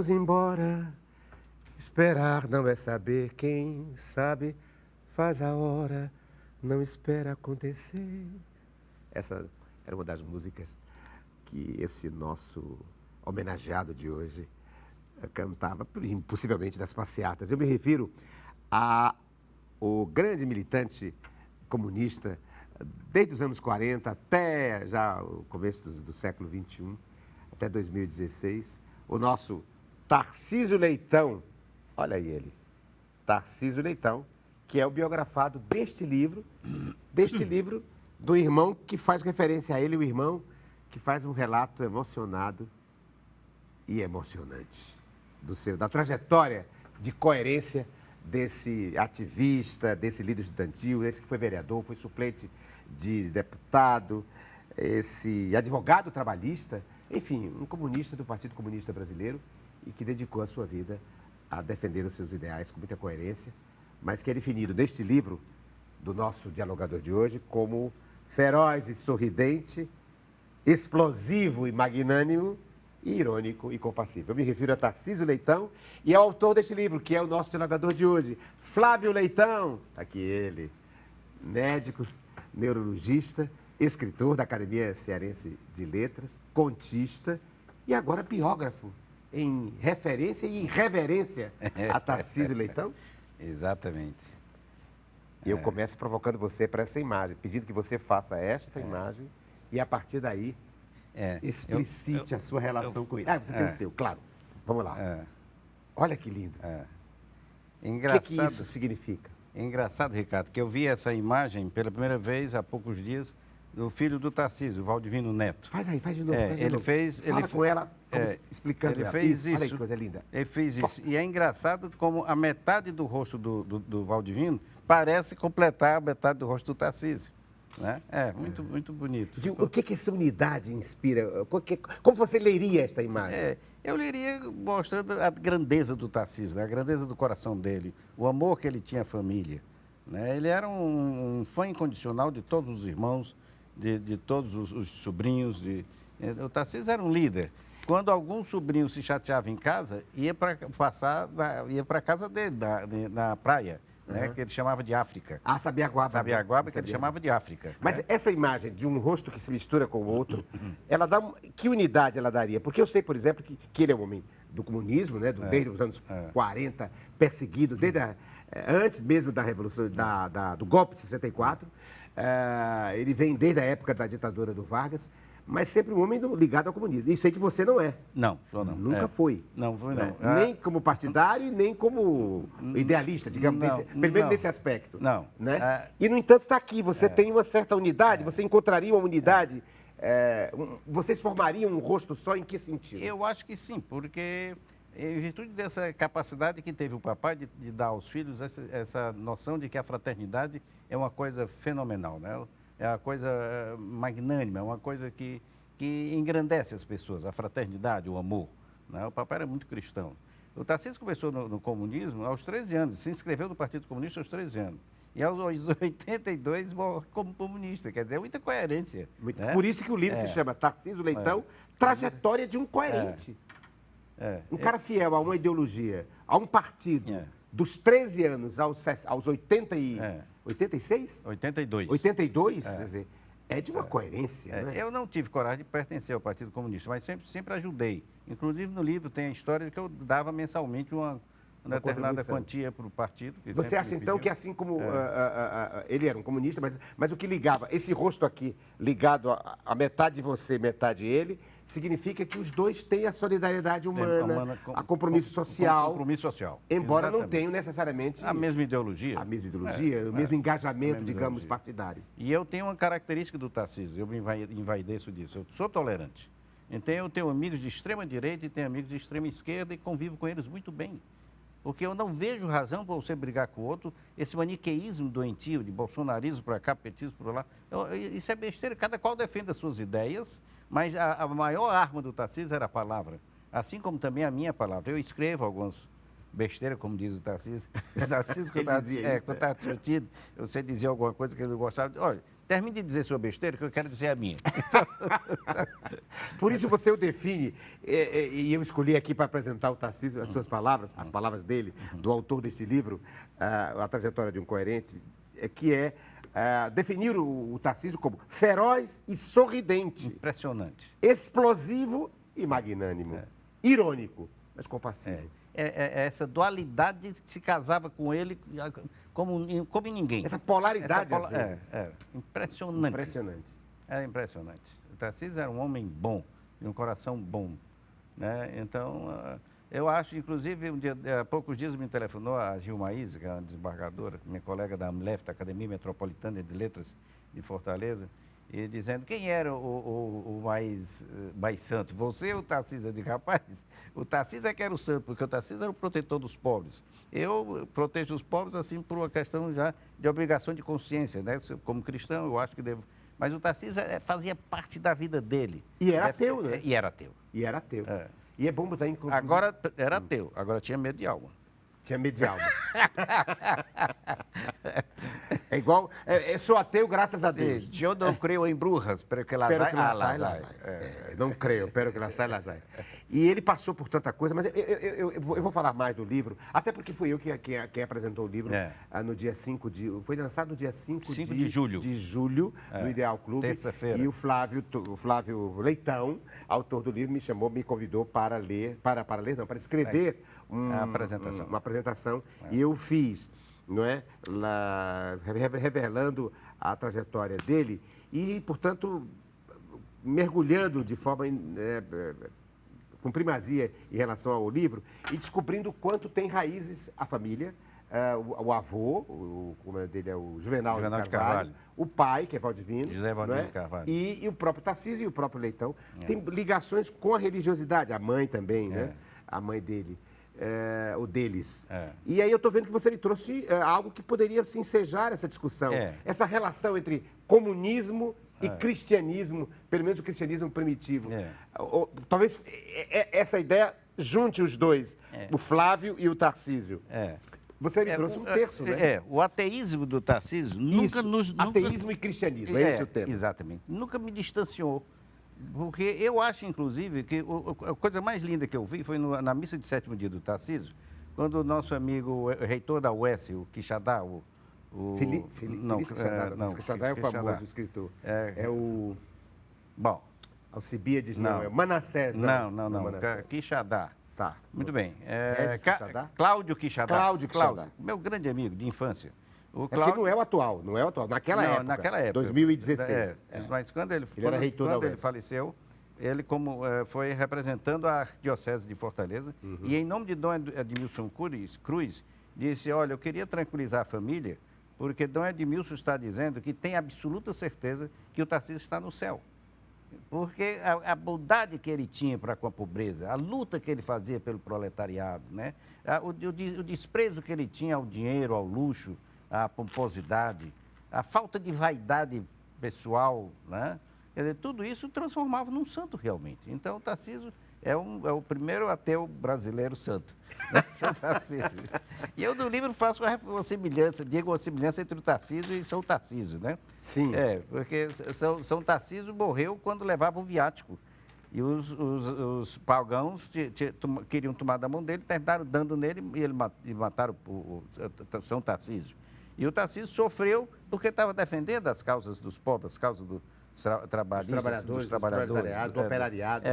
vamos embora. Esperar não é saber, quem sabe faz a hora, não espera acontecer. Essa era uma das músicas que esse nosso homenageado de hoje cantava, possivelmente das passeatas. Eu me refiro ao grande militante comunista, desde os anos 40 até já o começo do século XXI, até 2016, o nosso Tarcísio Leitão. Olha aí ele, Tarcísio Leitão, que é o biografado deste livro do irmão que faz referência a ele, o irmão que faz um relato emocionado e emocionante da trajetória de coerência desse ativista, desse líder estudantil, esse que foi vereador, foi suplente de deputado, esse advogado trabalhista, enfim, um comunista do Partido Comunista Brasileiro e que dedicou a sua vida a defender os seus ideais com muita coerência, mas que é definido neste livro do nosso dialogador de hoje como feroz e sorridente, explosivo e magnânimo, e irônico e compassível. Eu me refiro a Tarcísio Leitão e ao autor deste livro, que é o nosso dialogador de hoje, Flávio Leitão. Aqui ele, médico, neurologista, escritor da Academia Cearense de Letras, contista e agora biógrafo, em referência e em reverência a Tarcísio Leitão. Exatamente. E eu começo provocando você para essa imagem, pedindo que você faça esta imagem e a partir daí explicite a sua relação com ele. Ah, você tem o seu, claro. Vamos lá. Olha que lindo. Engraçado, o que isso significa? É engraçado, Ricardo, que eu vi essa imagem pela primeira vez há poucos dias do filho do Tarcísio, Valdivino Neto. Faz aí, faz de novo. Fala com ela, explicando. Ele fez isso. Olha que coisa linda. Ele fez isso. E é engraçado como a metade do rosto do Valdivino parece completar a metade do rosto do Tarcísio. Né? É, muito bonito. O que essa unidade inspira? Como você leria esta imagem? Eu leria mostrando a grandeza do Tarcísio, né? A grandeza do coração dele, o amor que ele tinha à família. Né? Ele era um fã incondicional de todos os irmãos, de todos os sobrinhos. O Tarcísio era um líder. Quando algum sobrinho se chateava em casa, ia para a casa dele, na praia. Né, que ele chamava de África. Sabiaguaba. Sabiaguaba, que ele chamava de África. Mas né? Essa imagem de um rosto que se mistura com o outro, ela dá que unidade ela daria? Porque eu sei, por exemplo, que ele é um homem do comunismo, né, desde os anos 40, perseguido, antes mesmo da Revolução, do golpe de 64. Ele vem desde a época da ditadura do Vargas, mas sempre um homem ligado ao comunismo. E sei que você não é. Não, sou não. Nunca foi. Não, foi não. Nem como partidário, nem como idealista, digamos, pelo menos nesse aspecto. Não. Né? E, no entanto, está aqui. Você tem uma certa unidade, você encontraria uma unidade. Vocês formariam um rosto só em que sentido? Eu acho que sim, porque em virtude dessa capacidade que teve o papai de dar aos filhos essa noção de que a fraternidade é uma coisa fenomenal, né? É uma coisa magnânima, é uma coisa que engrandece as pessoas, a fraternidade, o amor. Né? O papai era muito cristão. O Tarcísio começou no comunismo aos 13 anos, se inscreveu no Partido Comunista aos 13 anos. E aos 82 morre como comunista, quer dizer, muita coerência. Né? Por isso que o livro se chama Tarcísio Leitão, Trajetória de um Coerente. Um cara fiel a uma ideologia, a um partido, dos 13 anos aos 86? 82. 82? Quer dizer, é de uma coerência, né? Eu não tive coragem de pertencer ao Partido Comunista, mas sempre ajudei. Inclusive, no livro tem a história de que eu dava mensalmente uma determinada quantia para o partido. Você acha, então, que assim como ele era um comunista, mas o que ligava, esse rosto aqui, ligado a metade de você, metade ele, significa que os dois têm a solidariedade humana, a compromisso social. Compromisso social. Embora não tenham necessariamente a mesma ideologia. A mesma ideologia, o mesmo engajamento, digamos, partidário. E eu tenho uma característica do Tarcísio, eu me envaideço disso, eu sou tolerante. Então eu tenho amigos de extrema direita e tenho amigos de extrema esquerda e convivo com eles muito bem. Porque eu não vejo razão para você brigar com o outro, esse maniqueísmo doentio, de bolsonarismo para cá, petismo para lá. Isso é besteira, cada qual defende as suas ideias, mas a maior arma do Tarcísio era a palavra, assim como também a minha palavra. Eu escrevo algumas besteiras, como diz o Tarcísio. O Tarcísio, quando estava discutindo, você dizia alguma coisa que ele não gostava. Olha, termine de dizer sua besteira, que eu quero dizer a minha. Por isso você o define, e eu escolhi aqui para apresentar o Tarcísio, as suas palavras, as palavras dele, do autor desse livro, A Trajetória de um Coerente, que é definir o Tarcísio como feroz e sorridente, Impressionante. explosivo e magnânimo, irônico, mas compassivo. Essa dualidade se casava com ele como em ninguém. Essa polaridade, Essa às vezes. Impressionante. Impressionante. Era impressionante. O Tarcísio era um homem bom, de um coração bom. Né? Então, eu acho, inclusive, há poucos dias me telefonou a Gilma Isa, que é uma desembargadora, minha colega da AMLEF, da Academia Metropolitana de Letras de Fortaleza, e dizendo quem era o mais santo, você ou o Tarcísio? Eu digo, rapaz, o Tarcísio é que era o santo, porque o Tarcísio era o protetor dos pobres. Eu protejo os pobres, assim, por uma questão já de obrigação de consciência, né? Como cristão, eu acho que devo... Mas o Tarcísio fazia parte da vida dele. E era ateu, né? E era ateu. E era ateu. E é bom botar em... Agora era ateu, agora tinha medo de alma. Tinha medo de alma. É igual... Eu sou ateu graças a Deus. Eu não creio em brujas, pero que las Pero que las hay, hay, não creio, pero que las hay. E ele passou por tanta coisa, mas eu vou falar mais do livro, até porque fui eu quem apresentou o livro no dia 5 de... Foi lançado no dia 5 de julho. De julho, no Ideal Clube. Terça-feira. E o Flávio Leitão, autor do livro, me convidou para ler, para escrever uma apresentação. E eu fiz, não é? Revelando a trajetória dele e, portanto, mergulhando de forma com primazia em relação ao livro e descobrindo o quanto tem raízes a família, o avô, o nome dele é o Juvenal de Carvalho, o pai, que é Valdivino, José Valdivino Carvalho, e o próprio Tarcísio e o próprio Leitão. Tem ligações com a religiosidade, a mãe também, né? A mãe dele. O deles. E aí eu estou vendo que você me trouxe algo que poderia se ensejar essa discussão. Essa relação entre comunismo e cristianismo, pelo menos o cristianismo primitivo. Talvez essa ideia junte os dois, o Flávio e o Tarcísio. Você me trouxe um terço, né? O ateísmo do Tarcísio nunca nos... Ateísmo e cristianismo, é esse o tema. Exatamente. Nunca me distanciou. Porque eu acho, inclusive, que a coisa mais linda que eu vi foi na missa de sétimo dia do Tarcísio, quando o nosso amigo, o reitor da UES, o Quixadá, Felipe Quixadá é o famoso escritor. Bom. Alcibiades não, é o Manassés. Não. Quixadá. Tá. Muito bem. Cláudio Quixadá. Cláudio, meu grande amigo de infância. O Cláudio... Porque não é o atual, naquela época. Naquela época. 2016. Mas quando ele faleceu, ele foi representando a Arquidiocese de Fortaleza e em nome de Dom Edmilson Cruz, disse, olha, eu queria tranquilizar a família, porque Dom Edmilson está dizendo que tem absoluta certeza que o Tarcísio está no céu. Porque a bondade que ele tinha para com a pobreza, a luta que ele fazia pelo proletariado, né? O desprezo que ele tinha ao dinheiro, ao luxo, à pomposidade, a falta de vaidade pessoal, né? Quer dizer, tudo isso transformava num santo realmente. Então, o Tarcísio é o primeiro ateu brasileiro santo, né? São Tarcísio. E eu no livro faço uma semelhança, digo uma semelhança entre o Tarcísio e São Tarcísio, né? Sim. Porque São Tarcísio morreu quando levava o viático. E os pagãos queriam tomar da mão dele, terminaram dando nele e mataram o São Tarcísio. E o Tarcísio sofreu porque estava defendendo as causas dos pobres, as causas dos trabalhadores, do operariado.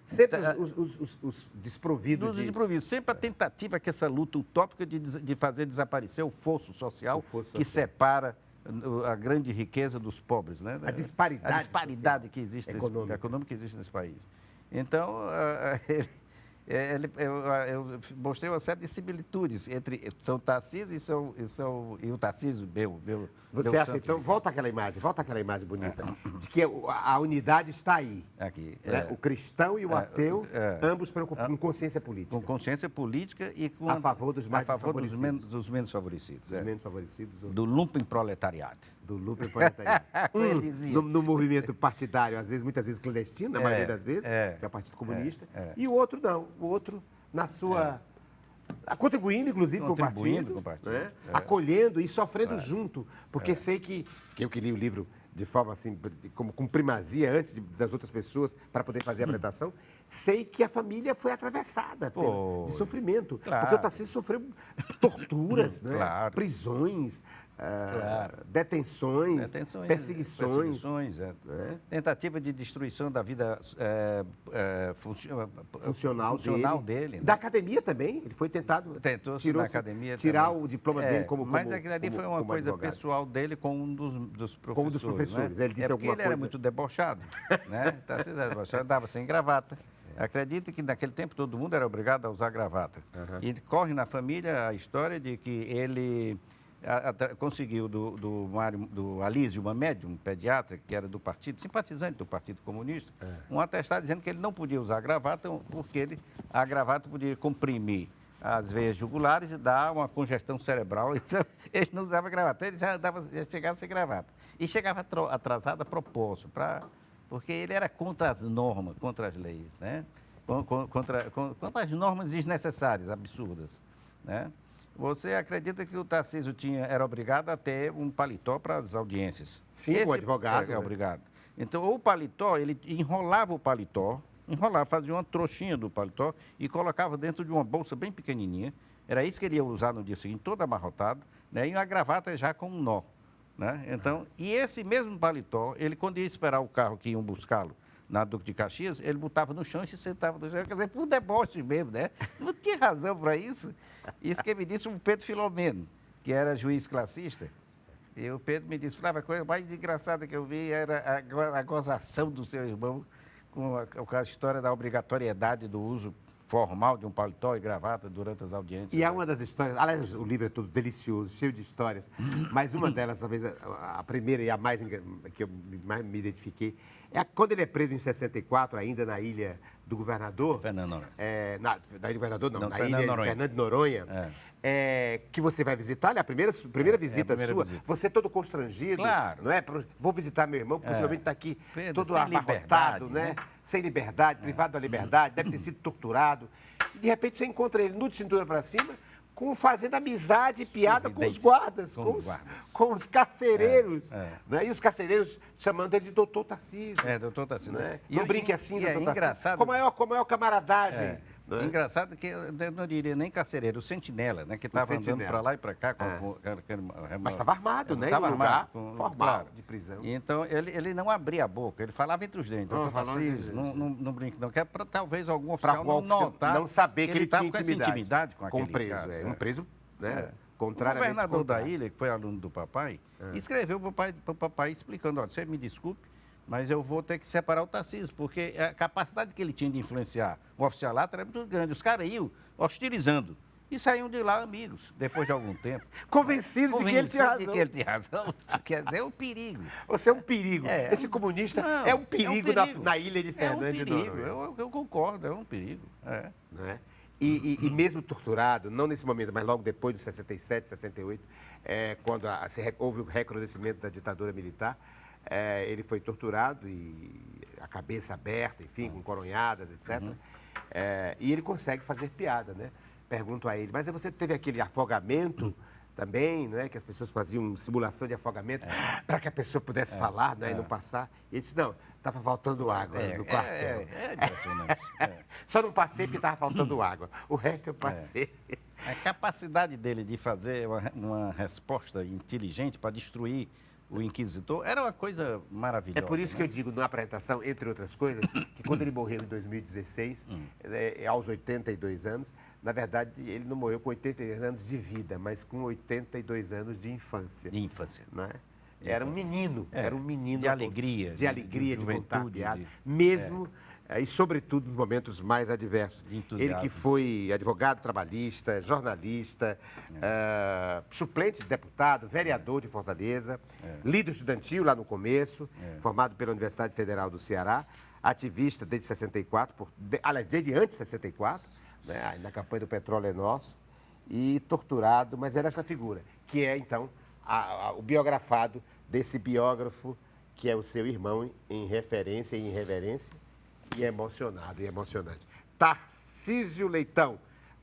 Sempre os desprovidos. Sempre a tentativa que essa luta utópica de fazer desaparecer o fosso social que separa a grande riqueza dos pobres, né? A disparidade que existe econômica que existe nesse país. Então, eu mostrei uma série de similitudes entre São Tarcísio e o Tarcísio, meu Você acha, então, volta àquela imagem bonita, de que a unidade está aí. Aqui. Né? O cristão e o ateu, ambos preocupados com consciência política. Com consciência política e a favor dos mais desfavorecidos. Dos menos favorecidos. Dos menos favorecidos. Do lumpenproletariado. Do lumpenproletariado. No movimento partidário, muitas vezes clandestino, na maioria das vezes, que é o Partido Comunista. E o outro não. O outro, na sua Contribuindo, inclusive, Contribuindo com o com o partido, né? é. Acolhendo e sofrendo junto. Porque sei que eu que li o livro de forma assim, como, com primazia antes das outras pessoas, para poder fazer a apresentação, sei que a família foi atravessada de sofrimento. Claro. Porque o Tarcísio sofreu torturas, né? Claro. Prisões, Claro. detenções, perseguições. Tentativa de destruição da vida Funcional dele. Da academia também, ele foi tentado. Tentou-se na academia tirar também. o diploma dele como Mas aquilo ali foi uma coisa advogado. pessoal dele com um dos professores. Com um dos professores. Ele disse porque alguma ele era coisa. muito debochado, né? Debochado, andava sem gravata. Acredito que naquele tempo todo mundo era obrigado a usar gravata. E corre na família a história de que ele conseguiu do Alísio, uma médium, um pediatra, que era do partido, simpatizante do Partido Comunista, um atestado dizendo que ele não podia usar gravata porque a gravata podia comprimir as veias jugulares e dar uma congestão cerebral. Então, ele não usava gravata. Ele já chegava sem gravata. E chegava atrasado a propósito, porque ele era contra as normas, contra as leis, né? Contra as normas desnecessárias, absurdas, né? Você acredita que o Tarcísio era obrigado a ter um paletó para as audiências? Sim, o advogado. Obrigado. Então, o paletó, ele enrolava o paletó, fazia uma trouxinha do paletó e colocava dentro de uma bolsa bem pequenininha. Era isso que ele ia usar no dia seguinte, todo amarrotado, né? E a gravata já com um nó, né? Então, e esse mesmo paletó, ele quando ia esperar o carro que iam buscá-lo na Duque de Caxias, ele botava no chão e se sentava no chão, quer dizer, por deboche mesmo, né? Não tinha razão para isso. Isso que me disse o Pedro Filomeno, que era juiz classista. E o Pedro me disse, Flávio, a coisa mais engraçada que eu vi era a gozação do seu irmão com a história da obrigatoriedade do uso formal de um paletó e gravata durante as audiências. E há uma das histórias, aliás, o livro é todo delicioso, cheio de histórias, mas uma delas, talvez a primeira e a mais que eu mais me identifiquei, é quando ele é preso em 64, ainda na ilha do Governador. Fernando Noronha. Na ilha do Governador, não, na ilha Noronha. de Fernando de Noronha. Que você vai visitar, né? A primeira visita sua, visita. você todo constrangido, Claro. não é? Vou visitar meu irmão, que possivelmente está aqui Pedro, todo sem abarrotado, liberdade, né? Sem liberdade, privado da liberdade, deve ter sido torturado. E de repente você encontra ele nu de cintura para cima, fazendo amizade e piada com os guardas, com os carcereiros. Né? E os carcereiros chamando ele de doutor Tarcísio. Doutor Tarcísio. Né? Não brinque assim, doutor Tarcísio. Engraçado. Com a maior camaradagem. Né? Engraçado que eu não diria nem carcereiro, o sentinela, né? Que estava andando para lá e para cá. Mas estava armado, né? Estava armado. Formal, claro. de prisão. E então, ele não abria a boca, ele falava entre os dentes. Doutor Tarcísio, não brinque não. Que é para talvez algum oficial não notar. Não saber que ele tinha com essa intimidade com aquele preso. cara. Um preso, né? O governador da ilha, que foi aluno do papai, escreveu para o papai explicando, olha, você me desculpe, mas eu vou ter que separar o Tarcísio, porque a capacidade que ele tinha de influenciar o oficialato era muito grande. Os caras iam hostilizando e saíam de lá amigos, depois de algum tempo. Convencido de que ele tinha razão. De que ele tinha razão. Quer dizer, é um perigo. Você é um perigo. Esse comunista é um perigo, na ilha de Fernando de Noronha. Eu concordo, é um perigo. Não é? E mesmo torturado, não nesse momento, mas logo depois de 67, 68, quando houve o recrudescimento da ditadura militar, ele foi torturado e a cabeça aberta, enfim, com coronhadas, etc. E ele consegue fazer piada, né? Pergunto a ele, mas você teve aquele afogamento também, não é? Que as pessoas faziam simulação de afogamento para que a pessoa pudesse falar, né? E não passar. E ele disse, não, estava faltando água no quartel. É impressionante. Só não passei porque estava faltando água. O resto eu passei. A capacidade dele de fazer uma resposta inteligente para destruir o inquisitor era uma coisa maravilhosa. É por isso que eu digo na apresentação, entre outras coisas, que quando ele morreu em 2016, aos 82 anos, na verdade, ele não morreu com 82 anos de vida, mas com 82 anos de infância. De infância. Né? Era um menino, era um menino. De alegria. De alegria, de contar piada. Mesmo, e sobretudo nos momentos mais adversos. De entusiasmo. Ele que foi advogado trabalhista, jornalista, suplente de deputado, vereador de Fortaleza, líder estudantil lá no começo, formado pela Universidade Federal do Ceará, ativista desde 64, aliás, desde antes de 64, né, na campanha do Petróleo é Nosso, e torturado, mas era essa figura, que é, então, o biografado desse biógrafo, que é o seu irmão, em referência e em reverência, e emocionado e emocionante. Tarcísio Leitão,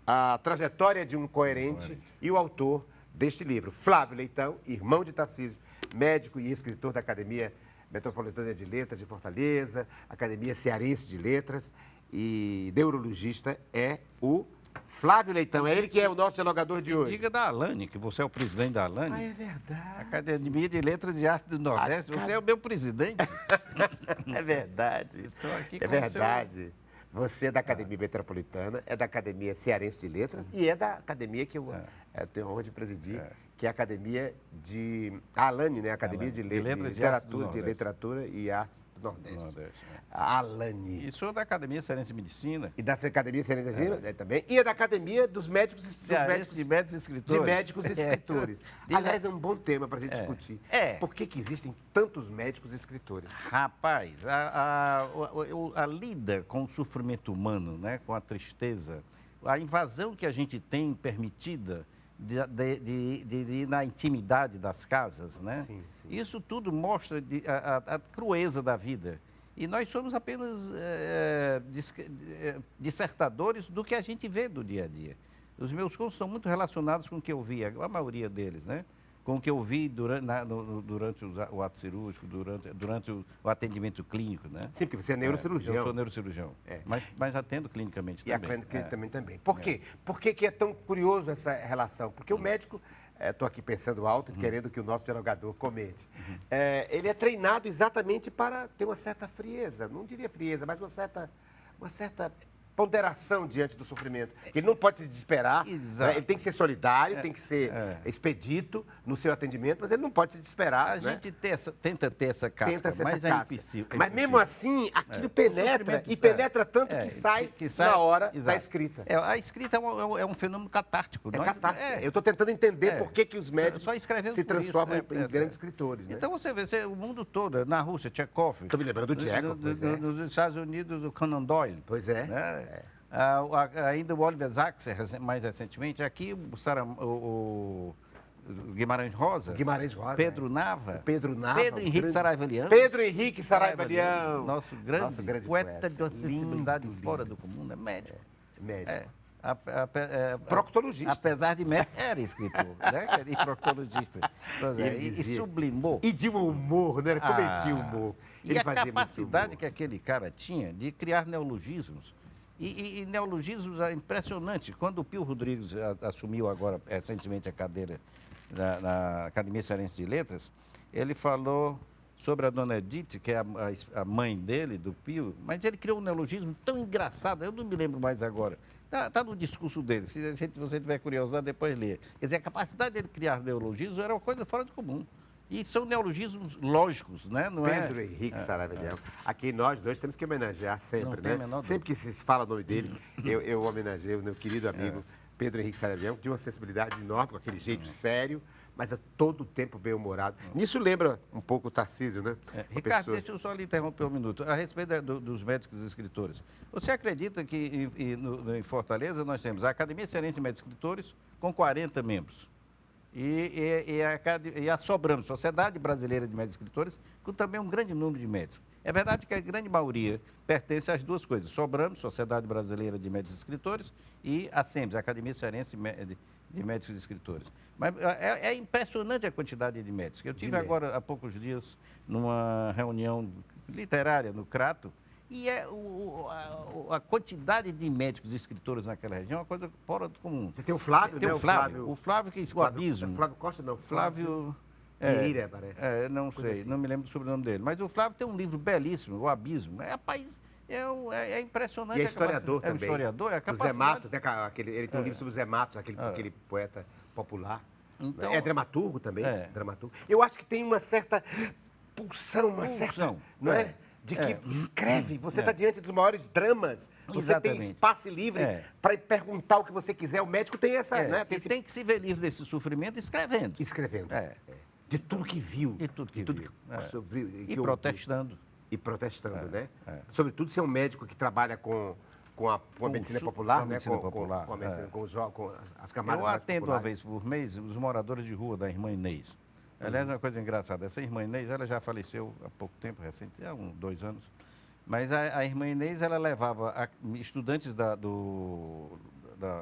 a trajetória de um coerente e o autor deste livro, Flávio Leitão, irmão de Tarcísio, médico e escritor da Academia Metropolitana de Letras de Fortaleza, Academia Cearense de Letras e neurologista é o Flávio Leitão. É ele que é o nosso dialogador de hoje. Diga da Alane, que você é o presidente da Alane. Ah, é verdade. Academia de Letras e Artes do Nordeste. Você é o meu presidente. É verdade. Estou aqui É com o verdade. Você é da Academia Metropolitana, é da Academia Cearense de Letras e é da academia que eu tenho a honra de presidir, que é a Academia de... A Alane, né? Academia de Letras e Artes do Literatura, de Nordeste. Literatura e Artes do Nordeste. Nordeste, A Alane. E sou da Academia Cearense de Medicina. E da Academia Cearense de Letras também. E é da Academia dos Médicos... Cearense de Médicos e Escritores. De médicos e escritores. Aliás, é um bom tema para a gente discutir. Por que existem tantos médicos e escritores? Rapaz, a lida com o sofrimento humano, né, com a tristeza, a invasão que a gente tem permitida de ir na intimidade das casas, né? Sim, sim. Isso tudo mostra a crueza da vida. E nós somos apenas dissertadores do que a gente vê do dia a dia. Os meus contos estão muito relacionados com o que eu vi, a maioria deles, né? Com o que eu vi durante o ato cirúrgico, durante o atendimento clínico, né? Sim, porque você é neurocirurgião. Eu sou neurocirurgião, mas atendo clinicamente E a também. clínica também. Por quê? Por que é tão curioso essa relação? Porque o médico, estou aqui pensando alto, querendo que o nosso dialogador comente, ele é treinado exatamente para ter uma certa frieza, não diria frieza, mas uma certa ponderação diante do sofrimento. Ele não pode se desesperar, né? Ele tem que ser solidário, tem que ser expedito no seu atendimento, mas ele não pode se desesperar. A gente tenta ter essa casca, mas é impossível. Mas mesmo assim, aquilo penetra, e penetra tanto que sai na hora da escrita. A escrita é um fenômeno catártico. Eu estou tentando entender por que os médicos só escrevendo se por isso, transformam em grandes escritores. Né? Então você vê, o mundo todo, na Rússia, Tchekov. Estou me lembrando do Tchekov, Nos Estados Unidos, o Conan Doyle. Pois é. Né? Ainda o Oliver Sacks, mais recentemente, aqui o Guimarães Rosa. Pedro Nava. Pedro Henrique Saraiva Lian. Pedro Henrique Saraiva Lian. Nosso grande poeta de uma sensibilidade fora do comum, né? Médico. Médico. Proctologista. Apesar de médico, era escritor, né? E proctologista. E sublimou. E de um humor, né? Cometia humor. E a capacidade que aquele cara tinha de criar neologismos. E neologismos impressionantes. Quando o Pio Rodrigues assumiu agora, recentemente, a cadeira na Academia Cearense de Letras, ele falou sobre a dona Edith, que é a mãe dele, do Pio, mas ele criou um neologismo tão engraçado, eu não me lembro mais agora. Está no discurso dele, se você tiver curiosidade, depois lê. Quer dizer, a capacidade dele criar neologismos era uma coisa fora do comum. E são neologismos lógicos, né? Não Pedro Henrique Saraiva Lian. Aqui nós dois temos que homenagear sempre, né? Sempre que se fala o nome dele, eu homenageio o meu querido amigo Pedro Henrique Saraiva Lian, de uma sensibilidade enorme, com aquele jeito sério, mas a todo tempo bem-humorado. Nisso lembra um pouco o Tarcísio, né? Ricardo, deixa eu só lhe interromper um minuto. A respeito dos médicos e escritores. Você acredita que em Fortaleza nós temos a Academia Cearense de Médicos e Escritores com 40 membros? E a Sobramos, Sociedade Brasileira de Médicos e Escritores, com também um grande número de médicos. É verdade que a grande maioria pertence às duas coisas. Sobramos, Sociedade Brasileira de Médicos e Escritores, e a SEMES, a Academia Cearense de Médicos e Escritores. Mas é impressionante a quantidade de médicos. Eu tive agora, há poucos dias, numa reunião literária no Crato, e a quantidade de médicos e escritores naquela região é uma coisa fora do comum. Você tem o Flávio, tem né? O Flávio que o Abismo. Flávio Costa, não. Flávio Vieira, parece. Não sei, assim. Não me lembro do sobrenome dele. Mas o Flávio tem um livro belíssimo, O Abismo. É impressionante. E é historiador também. É um historiador, é a capacidade. O Zé Matos, né? Ele tem um livro sobre o Zé Matos, aquele poeta popular. Então, é dramaturgo também. Dramaturgo. Eu acho que tem uma certa pulsão, certa... Não é? De que escreve, você está diante dos maiores dramas, você tem espaço livre para perguntar o que você quiser. O médico tem essa... Né, tem que se ver livre desse sofrimento escrevendo. De tudo que viu. De tudo que viu. E protestando. E protestando, né? Sobretudo ser um médico que trabalha com a medicina popular, né? Com as camadas mais populares. Eu atendo uma vez por mês os moradores de rua da irmã Inês. Aliás, uma coisa engraçada, essa irmã Inês, ela já faleceu há pouco tempo, recente, há 2 anos, mas a irmã Inês, ela levava estudantes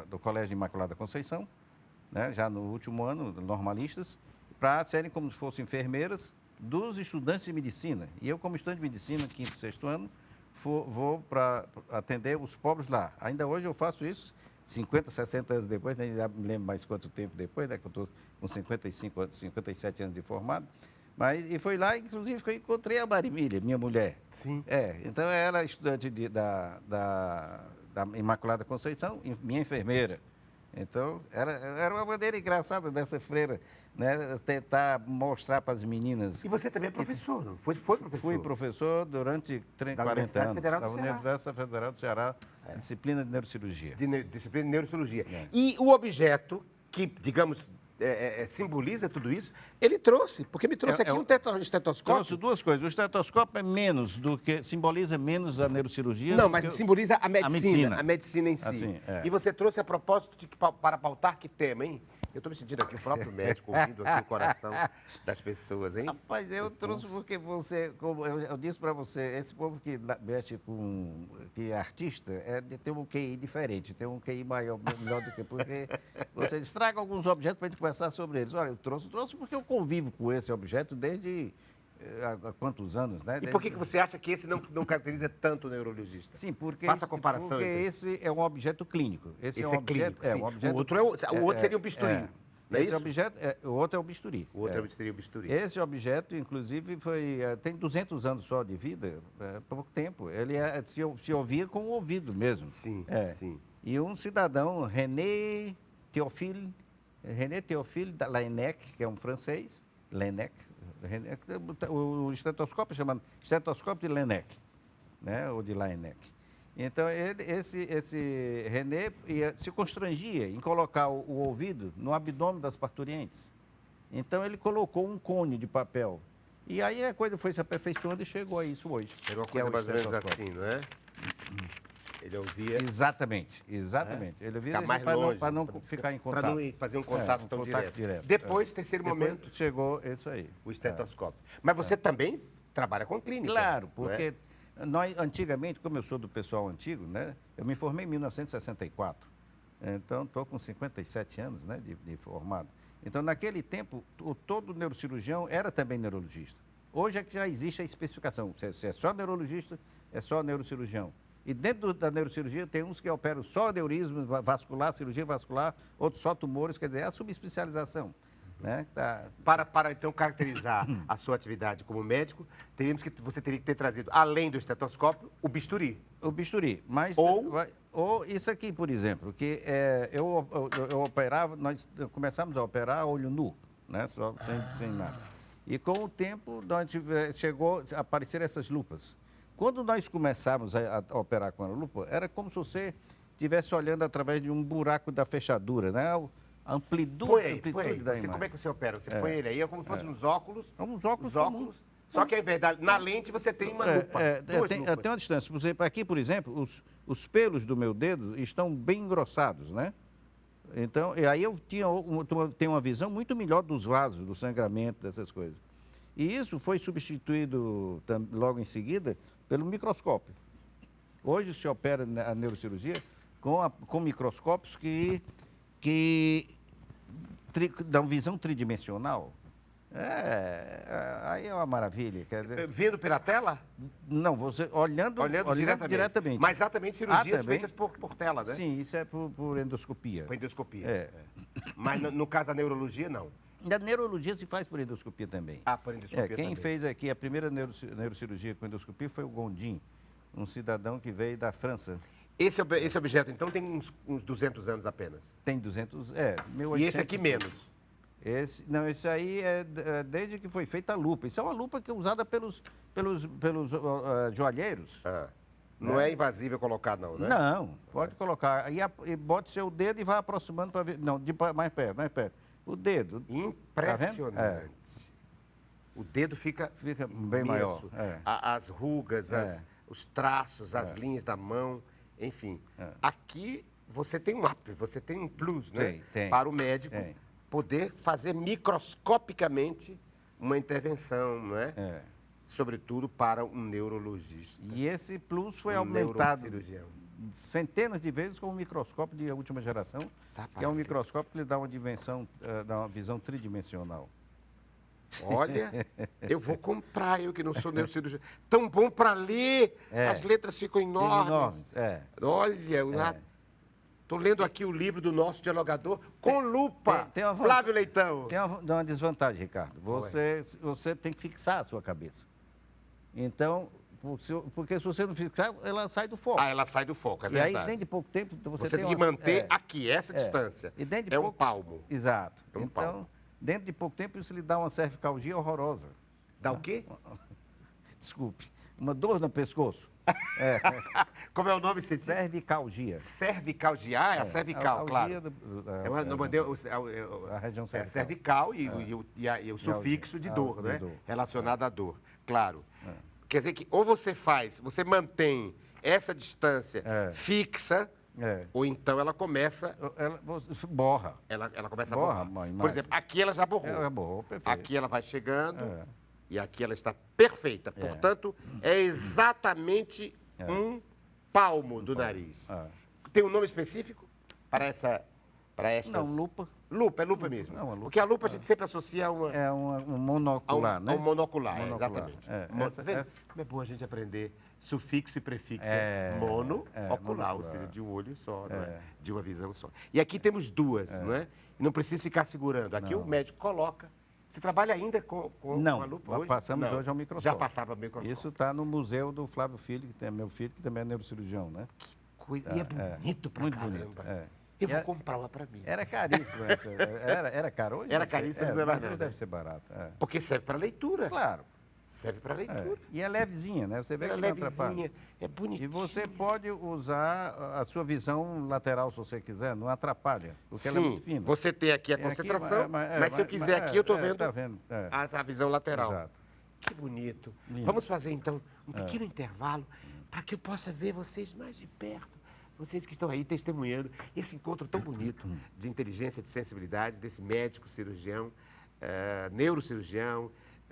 do Colégio Imaculada Conceição, né, já no último ano, normalistas, para serem como se fossem enfermeiras dos estudantes de medicina. E eu, como estudante de medicina, quinto e sexto ano, vou para atender os pobres lá. Ainda hoje eu faço isso, 50, 60 anos depois, nem me lembro mais quanto tempo depois, né, que eu estou com 55 anos, 57 anos de formado. E foi lá, inclusive, que eu encontrei a Marimília, minha mulher. Sim. Então ela é estudante da Imaculada Conceição, minha enfermeira. Então, era uma maneira engraçada dessa freira, né, tentar mostrar para as meninas. E você também é professor, não? Foi professor? Fui professor durante 40 anos Federal do da Ceará. Universidade Federal do Ceará, disciplina de neurocirurgia. Disciplina de neurocirurgia. E o objeto que, digamos, simboliza tudo isso, ele trouxe, porque me trouxe aqui um estetoscópio. Trouxe duas coisas. O estetoscópio é menos do que, simboliza menos a neurocirurgia. Não, mas simboliza a medicina. A A medicina em si. Assim, é. E você trouxe a propósito para pautar que tema, hein? Eu estou me sentindo aqui o próprio médico, ouvindo aqui o coração das pessoas, hein? Rapaz, eu trouxe porque você, como eu disse para você, esse povo que mexe com, que é artista, tem um QI diferente, tem um QI maior, melhor do que, porque você estraga alguns objetos para a gente conversar sobre eles. Olha, eu trouxe porque eu convivo com esse objeto desde há quantos anos, né? E por que você acha que esse não caracteriza tanto o neurologista? Sim, porque, Faça a comparação. Porque esse é um objeto clínico. Esse é um objeto, clínico, sim. um objeto, o outro seria um bisturi. Não é esse isso? objeto, o outro é o bisturi. O outro seria o bisturi. Esse objeto, inclusive, tem 200 anos só de vida, pouco tempo. Ele se ouvia com o ouvido mesmo. Sim, sim. E um cidadão, René Théophile de Laennec, que é um francês, Laennec, o estetoscópio é chamado estetoscópio de Laennec, né, ou de Laennec. Então, esse René se constrangia em colocar o ouvido no abdômen das parturientes. Então, ele colocou um cone de papel. E aí a coisa foi se aperfeiçoando e chegou a isso hoje. Era uma coisa mais ou menos assim, não é? Ele ouvia... Exatamente. Ele ouvia mais longe, para não ficar em contato. Para não fazer um contato tão contato direto. Depois, terceiro Depois momento, chegou isso aí. o estetoscópio. Mas você também trabalha com clínica. Claro, não é? porque nós, antigamente, como eu sou do pessoal antigo, né, eu me formei em 1964. Então, estou com 57 anos, né, de formado. Então, naquele tempo, todo neurocirurgião era também neurologista. Hoje é que já existe a especificação. Se é só neurologista, é só neurocirurgião. E dentro da neurocirurgia tem uns que operam só aneurisma vascular, cirurgia vascular, outros só tumores, quer dizer, é a subespecialização. Né? Para então caracterizar a sua atividade como médico, você teria que ter trazido, além do estetoscópio, o bisturi. O bisturi. Mas, ou isso aqui, por exemplo, que eu operava, nós começamos a operar olho nu, né? Só, sem nada. E com o tempo, chegou a aparecer essas lupas. Quando nós começamos a operar com a lupa, era como se você estivesse olhando através de um buraco da fechadura, né? A amplitude da imagem. Como é que você opera? Você põe ele aí, é como se fosse nos óculos. Uns óculos. Só que ao invés na lente você tem uma lupa. Tem uma distância. Por exemplo, aqui, por exemplo, os pelos do meu dedo estão bem engrossados, né? Então, e aí eu tenho uma visão muito melhor dos vasos, do sangramento, dessas coisas. E isso foi substituído logo em seguida pelo microscópio. Hoje se opera a neurocirurgia com microscópios que dão visão tridimensional. Aí é uma maravilha. Quer dizer, vendo pela tela? Não, você olhando diretamente. Mas exatamente cirurgias feitas por tela, né? Sim, isso é por endoscopia. Por endoscopia. Mas no caso da neurologia, não. Na neurologia se faz por endoscopia também. Por endoscopia quem também. fez aqui a primeira neurocirurgia com endoscopia foi o Gondim, um cidadão que veio da França. Esse objeto, então, tem uns 200 anos apenas? Tem 200, 1800. E esse aqui menos? Esse aí é desde que foi feita a lupa. Isso é uma lupa que é usada pelos joalheiros. Não é invasível colocar, não, né? Não, pode colocar. E bote seu dedo e vai aproximando para ver. Não, mais perto. O dedo. Impressionante. Tá, o dedo fica bem maior. As rugas, os traços, as linhas da mão, enfim. Aqui você tem um plus, né? Tem. Para o médico poder fazer microscopicamente uma intervenção, não é? Sobretudo para um neurologista. E esse plus foi aumentado centenas de vezes com um microscópio de última geração, Tá, que é um padre. microscópio que lhe dá uma dimensão, dá uma visão tridimensional. Olha, eu vou comprar, eu que não sou neurocirurgião. Tão bom para ler, as letras ficam enormes. Enormes, é. Olha, eu estou lendo aqui o livro do nosso dialogador com lupa. tem uma Flávio Leitão. Tem uma desvantagem, Ricardo. Você tem que fixar a sua cabeça. Então, porque se você não fixar, ela sai do foco. Ah, ela sai do foco, é E aí, verdade. dentro de pouco tempo, você Você tem que manter aqui essa distância. E dentro de É pouco... um palmo. Exato. É um Então, palmo. dentro de pouco tempo, isso lhe dá uma cervicalgia horrorosa. Dá o quê? Desculpe. Uma dor no pescoço. Como é o nome? Você disse? Cervicalgia. Cervicalgia, a cervical, claro. É uma, não mandei, a região é cervical. cervical e o sufixo de dor, de né? dor. Relacionado à dor, claro. Quer dizer que ou você mantém essa distância fixa, ou então ela começa, Você borra. ela começa Borra a borrar. a imagem. Por exemplo, aqui ela já borrou. Ela borrou, perfeito. Aqui ela vai chegando e aqui ela está perfeita. Portanto, é exatamente um palmo do nariz. Tem um nome específico para essa... Para estas... Não, lupa. Lupa, é lupa mesmo. Não, é lupa. Porque a lupa a gente sempre associa a uma... É um monocular, né? A um monocular, Monocular. exatamente. Essa- Vê essa- como é bom a gente aprender sufixo e prefixo. Monocular, ou monocular. seja, de um olho só, não é? De uma visão só. E aqui temos duas, não é? E não precisa ficar segurando. Aqui o médico coloca. Você trabalha ainda com Não, a lupa nós hoje? passamos Não. hoje ao microscópio. Já passaram para o microscópio. Isso está no museu do Flávio Filho, que é meu filho, que também é neurocirurgião, né? E é bonito pra muito caramba. bonito, Eu E vou é- comprar uma para mim. Era caríssimo. Era caro hoje? Era deve ser- caríssimo, não é mais mas hoje não, deve né? ser barato. Porque serve para leitura. Claro. Serve para leitura. E é levezinha, né? Você vê Ela que é não atrapalha. levezinha, é E bonitinha. você pode usar a sua visão lateral, se você quiser, não atrapalha, porque ela é Sim, muito fina. você tem aqui a Tem aqui, concentração, mas se eu quiser aqui, eu estou vendo, Tá vendo? a visão lateral. Exato. Que bonito. Lindo. Vamos fazer, então, um pequeno intervalo para que eu possa ver vocês mais de perto. Vocês que estão aí testemunhando esse encontro tão bonito de inteligência, de sensibilidade, desse médico, cirurgião, neurocirurgião,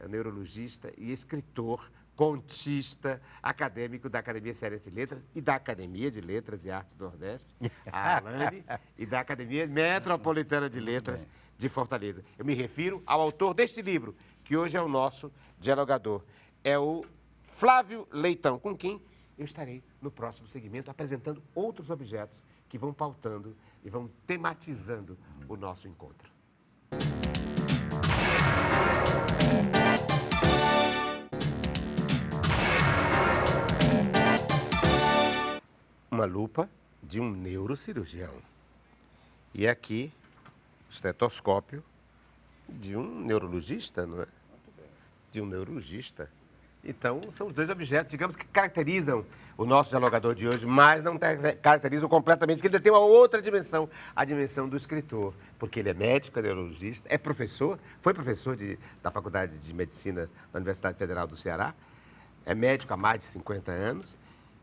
neurologista e escritor, contista, acadêmico da Academia Cearense de Letras e da Academia de Letras e Artes do Nordeste, a Alane, e da Academia Metropolitana de Letras de Fortaleza. Eu me refiro ao autor deste livro, que hoje é o nosso dialogador. É o Flávio Leitão, com quem eu estarei no próximo segmento apresentando outros objetos que vão pautando e vão tematizando o nosso encontro. Uma lupa de um neurocirurgião. E aqui, o estetoscópio de um neurologista, não é? De um neurologista. Então, são os dois objetos, digamos, que caracterizam o nosso dialogador de hoje, mas não caracterizam completamente, porque ele tem uma outra dimensão, a dimensão do escritor. Porque ele é médico, é neurologista, é professor, foi professor da Faculdade de Medicina da Universidade Federal do Ceará, é médico há mais de 50 anos,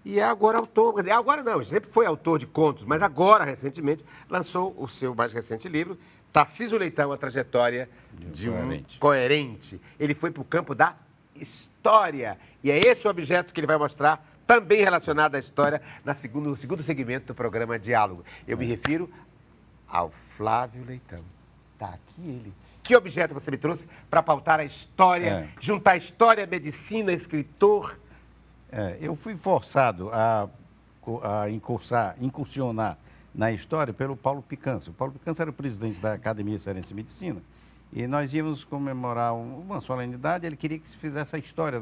e é agora autor, quer dizer, agora não, sempre foi autor de contos, mas agora, recentemente, lançou o seu mais recente livro, Tarcísio Leitão, a trajetória de um coerente. Ele foi para o campo da história. E é esse o objeto que ele vai mostrar, também relacionado à história, no segundo segmento do programa Diálogo. Eu me refiro ao Flávio Leitão. Está aqui ele. Que objeto você me trouxe para pautar a história, juntar história, medicina, escritor? Eu fui forçado a incursionar na história pelo Paulo Picanço. O Paulo Picanço era o presidente da Academia Cearense de Medicina e nós íamos comemorar uma solenidade. Ele queria que se fizesse a história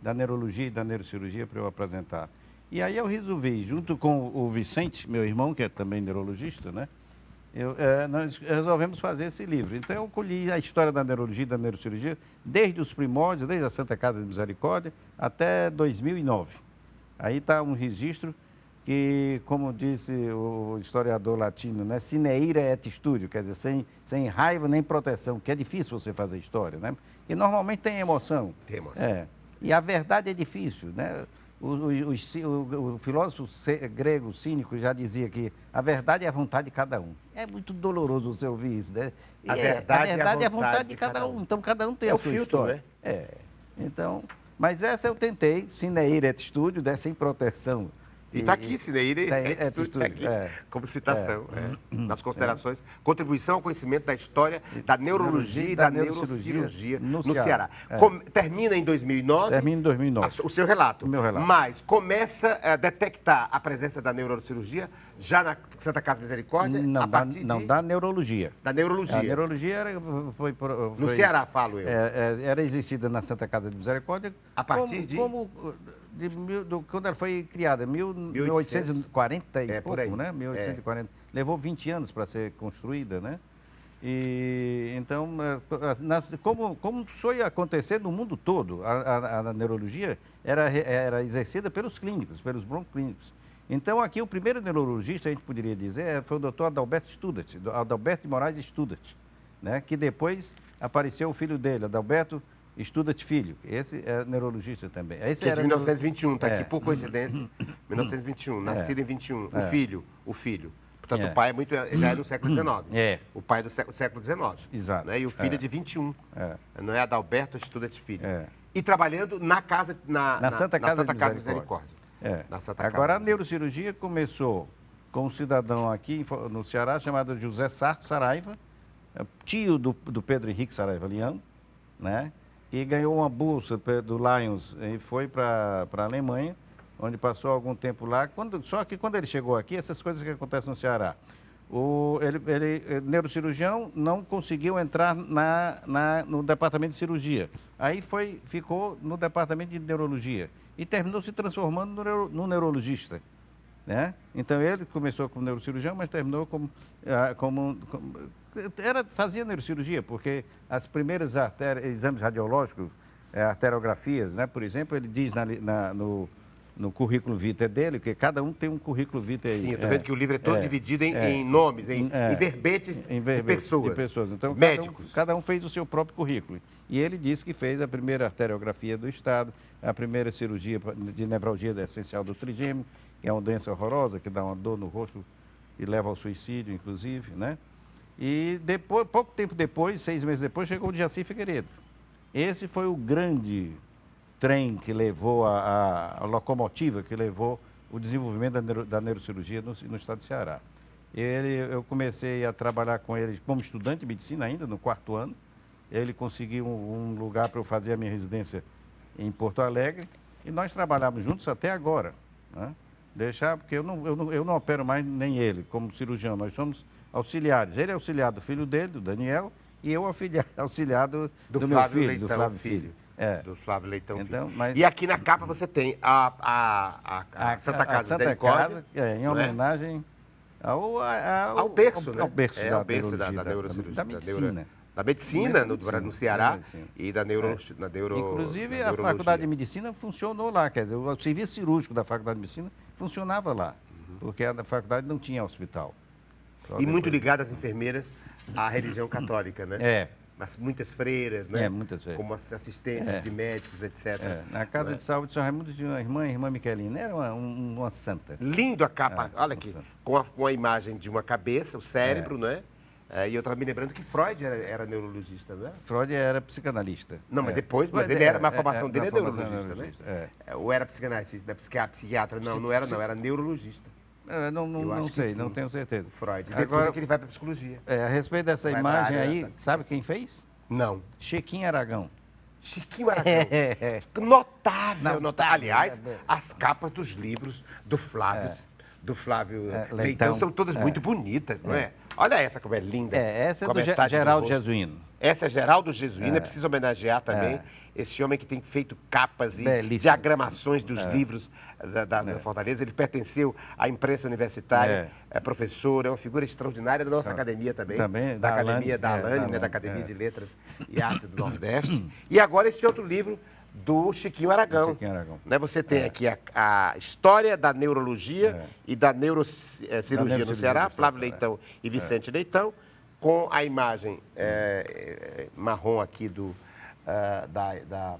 da neurologia e da neurocirurgia para eu apresentar. E aí eu resolvi, junto com o Vicente, meu irmão, que é também neurologista, né? Nós resolvemos fazer esse livro. Então eu colhi a história da neurologia e da neurocirurgia desde os primórdios, desde a Santa Casa de Misericórdia até 2009. Aí está um registro que, como disse o historiador latino, né, sine ira et studio, quer dizer, sem raiva nem proteção, que é difícil você fazer história, né? E normalmente tem emoção. Tem emoção. E a verdade é difícil, né? O filósofo grego cínico já dizia que a verdade é a vontade de cada um. É muito doloroso você ouvir isso, né? A verdade é a vontade de cada um. Então, cada um tem a sua filtro, história. Então, mas essa eu tentei, sine ira et studio, sem proteção E está aqui, Cineira, tudo, tá aqui, como citação, nas considerações, contribuição ao conhecimento da história da neurologia e da neurocirurgia no Ceará. Termina em 2009. Termina em 2009. O seu relato. O meu relato. Mas começa a detectar a presença da neurocirurgia já na Santa Casa Misericórdia? Não, a partir da neurologia. Da neurologia. A neurologia foi no Ceará, falo eu. Era exercida na Santa Casa de Misericórdia. A partir quando ela foi criada, 1840 e pouco, aí. né? 1840. Levou 20 anos para ser construída, né? E então, como foi acontecer no mundo todo, a neurologia era exercida pelos clínicos, pelos bronclínicos. Então, aqui o primeiro neurologista, a gente poderia dizer, foi o doutor Adalberto Studart, Adalberto de Moraes Studart, né? Que depois apareceu o filho dele, Adalberto Studart Filho. Esse é neurologista também. Esse que é de 1921, está aqui por coincidência, 1921, nascido em 21, o filho. Portanto, o pai já é do século XIX. O pai do século XIX. Exato. Né? E o filho é de 21. Não é Adalberto Studart Filho. E trabalhando na Santa Casa de Misericórdia. Agora, a neurocirurgia começou com um cidadão aqui no Ceará chamado José Sarto Saraiva, tio do Pedro Henrique Saraiva Leão, né? E ganhou uma bolsa do Lions e foi para a Alemanha, onde passou algum tempo lá. Só que quando ele chegou aqui, essas coisas que acontecem no Ceará, ele neurocirurgião, não conseguiu entrar no departamento de cirurgia. Aí ficou no departamento de neurologia e terminou se transformando no neurologista, né? Então ele começou como neurocirurgião, mas terminou fazia neurocirurgia, porque as primeiras exames radiológicos, arteriografias, né? Por exemplo, ele diz no currículo vitae dele, que cada um tem um currículo vitae aí. Sim, eu estou vendo que o livro é todo dividido em nomes, em verbetes de pessoas. Então, médicos. Cada um fez o seu próprio currículo. E ele disse que fez a primeira arteriografia do Estado, a primeira cirurgia de nevralgia essencial do trigêmeo, que é uma doença horrorosa, que dá uma dor no rosto e leva ao suicídio, inclusive, né? E pouco tempo depois, 6 meses depois, chegou o Jaci Figueiredo. Esse foi o grande trem que levou a locomotiva que levou o desenvolvimento da neurocirurgia no estado de Ceará. Eu comecei a trabalhar com ele como estudante de medicina ainda, no 4º ano. Ele conseguiu um lugar para eu fazer a minha residência em Porto Alegre e nós trabalhamos juntos até agora, né? Porque eu não opero mais nem ele como cirurgião, nós somos auxiliares. Ele é auxiliar do filho dele, do Daniel, e eu auxiliar do meu filho, do Flávio Filho. Do Flávio Leitão então, Filho. E aqui na capa você tem a Santa Casa de Misericórdia, em homenagem ao berço, né? Ao berço da neurocirurgia. Da medicina. Da medicina no Ceará e da neuro... Inclusive, a Faculdade de Medicina funcionou lá, quer dizer, o serviço cirúrgico da Faculdade de Medicina funcionava lá, porque a faculdade não tinha hospital. E muito ligado às enfermeiras à religião católica, né? Mas muitas freiras, né? Muitas freiras. Como assistentes de médicos, etc. Na Casa de Saúde de São Raimundo tinha uma irmã Miquelina, era uma santa. Lindo a capa, olha aqui, com a imagem de uma cabeça, o cérebro, né? E eu estava me lembrando que Freud era neurologista, não é? Freud era psicanalista. Não, mas depois, ele era, a formação dele é neurologista, né? Ou era psicanalista, psiquiatra, não era neurologista. Não sei, não tenho certeza. Freud. Depois agora, que ele vai para a psicologia. A respeito dessa imagem aí, sabe quem fez? Não. Chiquinho Aragão. Chiquinho Aragão. Notável. Aliás, as capas dos livros do Flávio Leitão são todas muito bonitas, não é? Olha essa como é linda. Essa é do Geraldo Jesuíno. Essa é Geraldo Jesuíno, é preciso homenagear também esse homem que tem feito capas e diagramações dos livros da Fortaleza. Ele pertenceu à imprensa universitária, é professor, é uma figura extraordinária da nossa academia também da Academia da Alane, da Academia de Letras e Artes do Nordeste. E agora este outro livro do Chiquinho Aragão. Né? Você tem aqui a história da neurologia e da neurocirurgia no Ceará, Flávio Leitão e Vicente Leitão, com a imagem marrom aqui da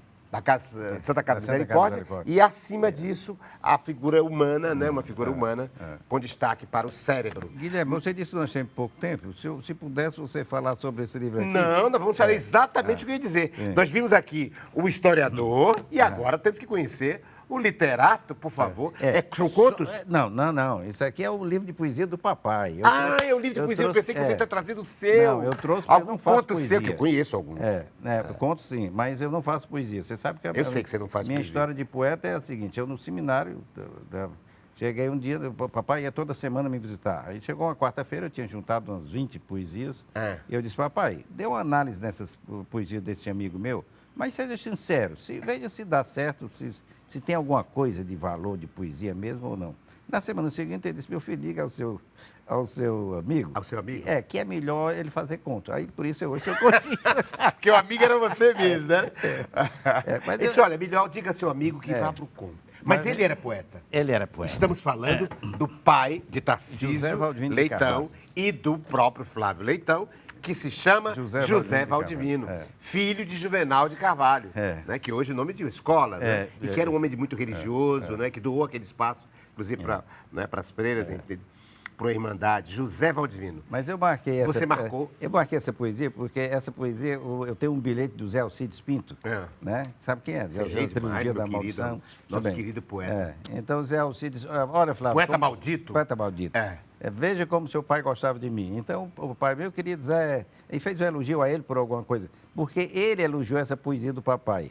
Santa Casa de Misericórdia, e acima disso a figura humana, né? Uma figura humana com destaque para o cérebro. Guilherme, você disse que nós temos pouco tempo. Se pudesse você falar sobre esse livro aqui... Não, nós vamos falar exatamente o que eu ia dizer. Nós vimos aqui o historiador e agora temos que conhecer O literato, por favor. São contos? Não. Isso aqui é o livro de poesia do papai. É o livro de poesia. Eu pensei que você tinha trazido o seu. Não, eu trouxe, mas eu não faço poesia. Seu, que eu conheço alguns. Conto sim, mas eu não faço poesia. Você sabe que eu sei que você não faz minha poesia. história de poeta é a seguinte: eu no seminário, cheguei um dia, o papai ia toda semana me visitar. Aí chegou uma quarta-feira, eu tinha juntado umas 20 poesias. E eu disse, papai, dê uma análise nessas poesias desse amigo meu, mas seja sincero, veja se dá certo, se tem alguma coisa de valor de poesia mesmo ou não. Na semana seguinte, ele disse, meu filho, diga ao seu amigo. Ao seu amigo? Que é melhor ele fazer conto. Aí, por isso, hoje eu consigo. Porque o amigo era você mesmo, né? Mas ele disse, olha, melhor diga ao seu amigo que vá para o conto. Mas ele era poeta. Ele era poeta. Estamos falando do pai de Tarcísio José Valdivino Leitão e do próprio Flávio Leitão, que se chama José Valdivino, filho de Juvenal de Carvalho, né, que hoje é nome de escola, né, e que era um homem muito religioso, né, que doou aquele espaço, inclusive para as freiras, para a Irmandade, José Valdivino. Mas eu marquei essa... Você marcou? Eu marquei essa poesia porque essa poesia, eu tenho um bilhete do Zé Alcides Pinto, né? Sabe quem é? Sei, a trilogia da maldição. Nosso querido poeta. Então, Zé Alcides... Olha, Flávio... Poeta maldito? Poeta maldito. Veja como seu pai gostava de mim. Então, o pai meu queria dizer... E fez um elogio a ele por alguma coisa. Porque ele elogiou essa poesia do papai,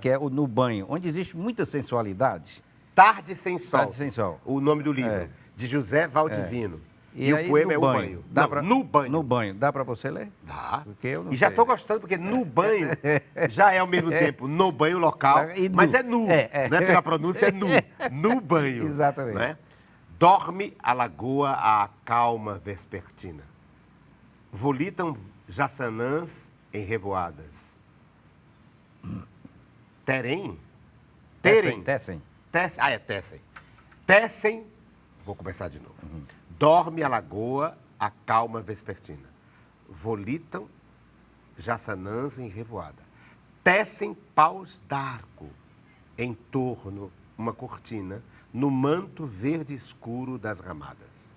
que é o No Banho, onde existe muita sensualidade. Tarde Sem Sol. Tarde Sem Sol. O nome do livro. De José Valdivino. E o poema é O Banho. No Banho. No Banho. Dá para você ler? Dá. Porque eu não já sei. estou gostando, porque no banho já é ao mesmo tempo no banho local, mas é nu. Né? Pela pronúncia é nu. No banho. Exatamente. Né? Dorme a lagoa à calma vespertina. Volitam jaçanãs em revoadas. Terem? Tecem. Tecem. Vou começar de novo. Dorme a lagoa a calma vespertina. Volitam jaçanãs em revoada. Tecem paus d'arco em torno uma cortina no manto verde escuro das ramadas.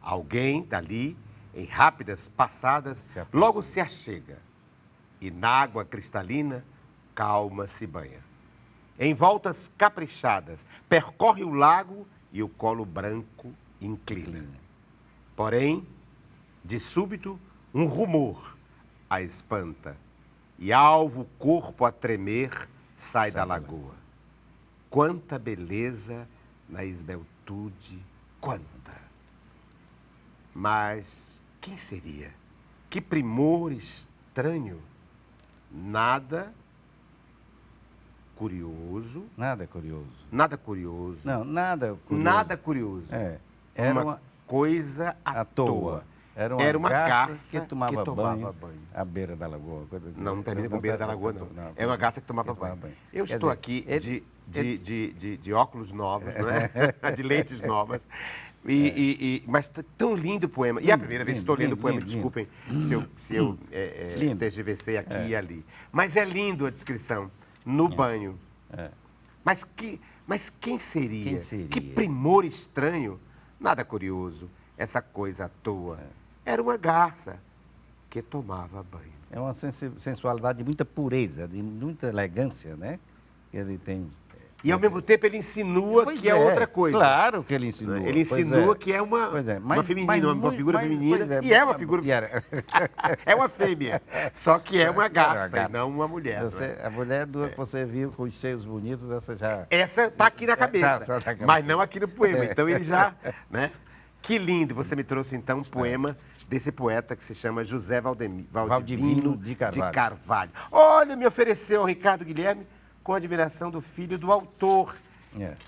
Alguém dali, em rápidas passadas, logo se achega e na água cristalina calma se banha. Em voltas caprichadas, percorre o lago e o colo branco inclina. Porém, de súbito, um rumor a espanta e alvo corpo a tremer sai da lagoa. Quanta beleza na esbeltude, quanta! Mas quem seria? Que primor estranho! Nada curioso. Nada curioso. Nada curioso. Não, nada curioso. Nada curioso. Era uma coisa à toa. Era uma garça que tomava banho à beira da lagoa. Coisa assim. Não termina com beira da lagoa, não. É uma garça que tomava banho. Eu estou aqui de óculos novos, não é? De lentes novas. Mas tá tão lindo o poema. E é a primeira vez que estou lendo o poema, desculpem se eu tergiversei aqui e ali. Mas é lindo a descrição. No banho. Mas quem seria? Que primor estranho. Nada curioso. Essa coisa à toa. Era uma garça que tomava banho. É uma sensualidade de muita pureza, de muita elegância, né? Que ele tem. E ao mesmo tempo ele insinua que é outra coisa. Claro que ele insinua. Ele insinua que é uma feminina, uma figura feminina. E é uma figura. É uma fêmea. Só que é uma garça e não uma mulher. A mulher que você viu com os seios bonitos, essa já. Essa está aqui na cabeça. Mas não aqui no poema. Então ele já. Né? Que lindo. Você me trouxe então um poema desse poeta que se chama José Valdivino de Carvalho. Olha, me ofereceu ao Ricardo Guilherme com admiração do filho do autor.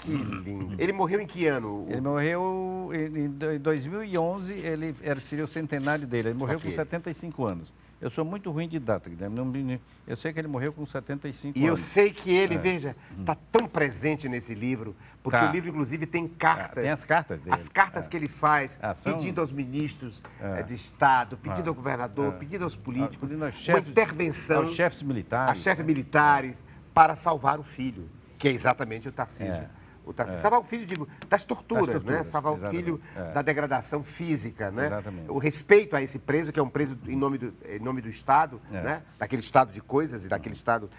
Que lindo. Ele morreu em que ano? Ele morreu em 2011, seria o centenário dele. Ele morreu com 75 anos. Eu sou muito ruim de data, Guilherme. Eu sei que ele morreu com 75 anos. E eu sei que ele, veja, está tão presente nesse livro, porque o livro, inclusive, tem cartas. Tem as cartas dele. As cartas que ele faz, pedindo aos ministros de Estado, pedindo ao governador, pedindo aos políticos, uma intervenção. Aos chefes militares. A chefes militares, para salvar o filho, que é exatamente o Tarcísio. o Tarcísio. Salvar o filho, digo, das torturas, Das né? torturas, Salvar o exatamente. filho da degradação física, né? Exatamente. O respeito a esse preso, que é um preso em nome do Estado, né? Daquele estado de coisas e daquele Estado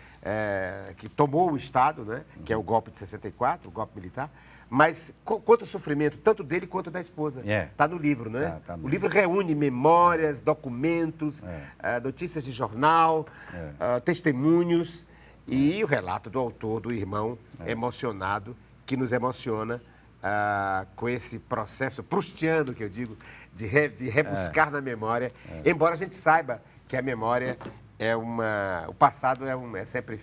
que tomou o Estado, né? Que é o golpe de 64, o golpe militar. Mas quanto o sofrimento, tanto dele quanto da esposa. Está no livro, né? Tá no O livro reúne memórias, documentos, notícias de jornal, testemunhos e o relato do autor, do irmão emocionado, que nos emociona com esse processo proustiano, que eu digo, de rebuscar na memória, embora a gente saiba que a memória o passado é sempre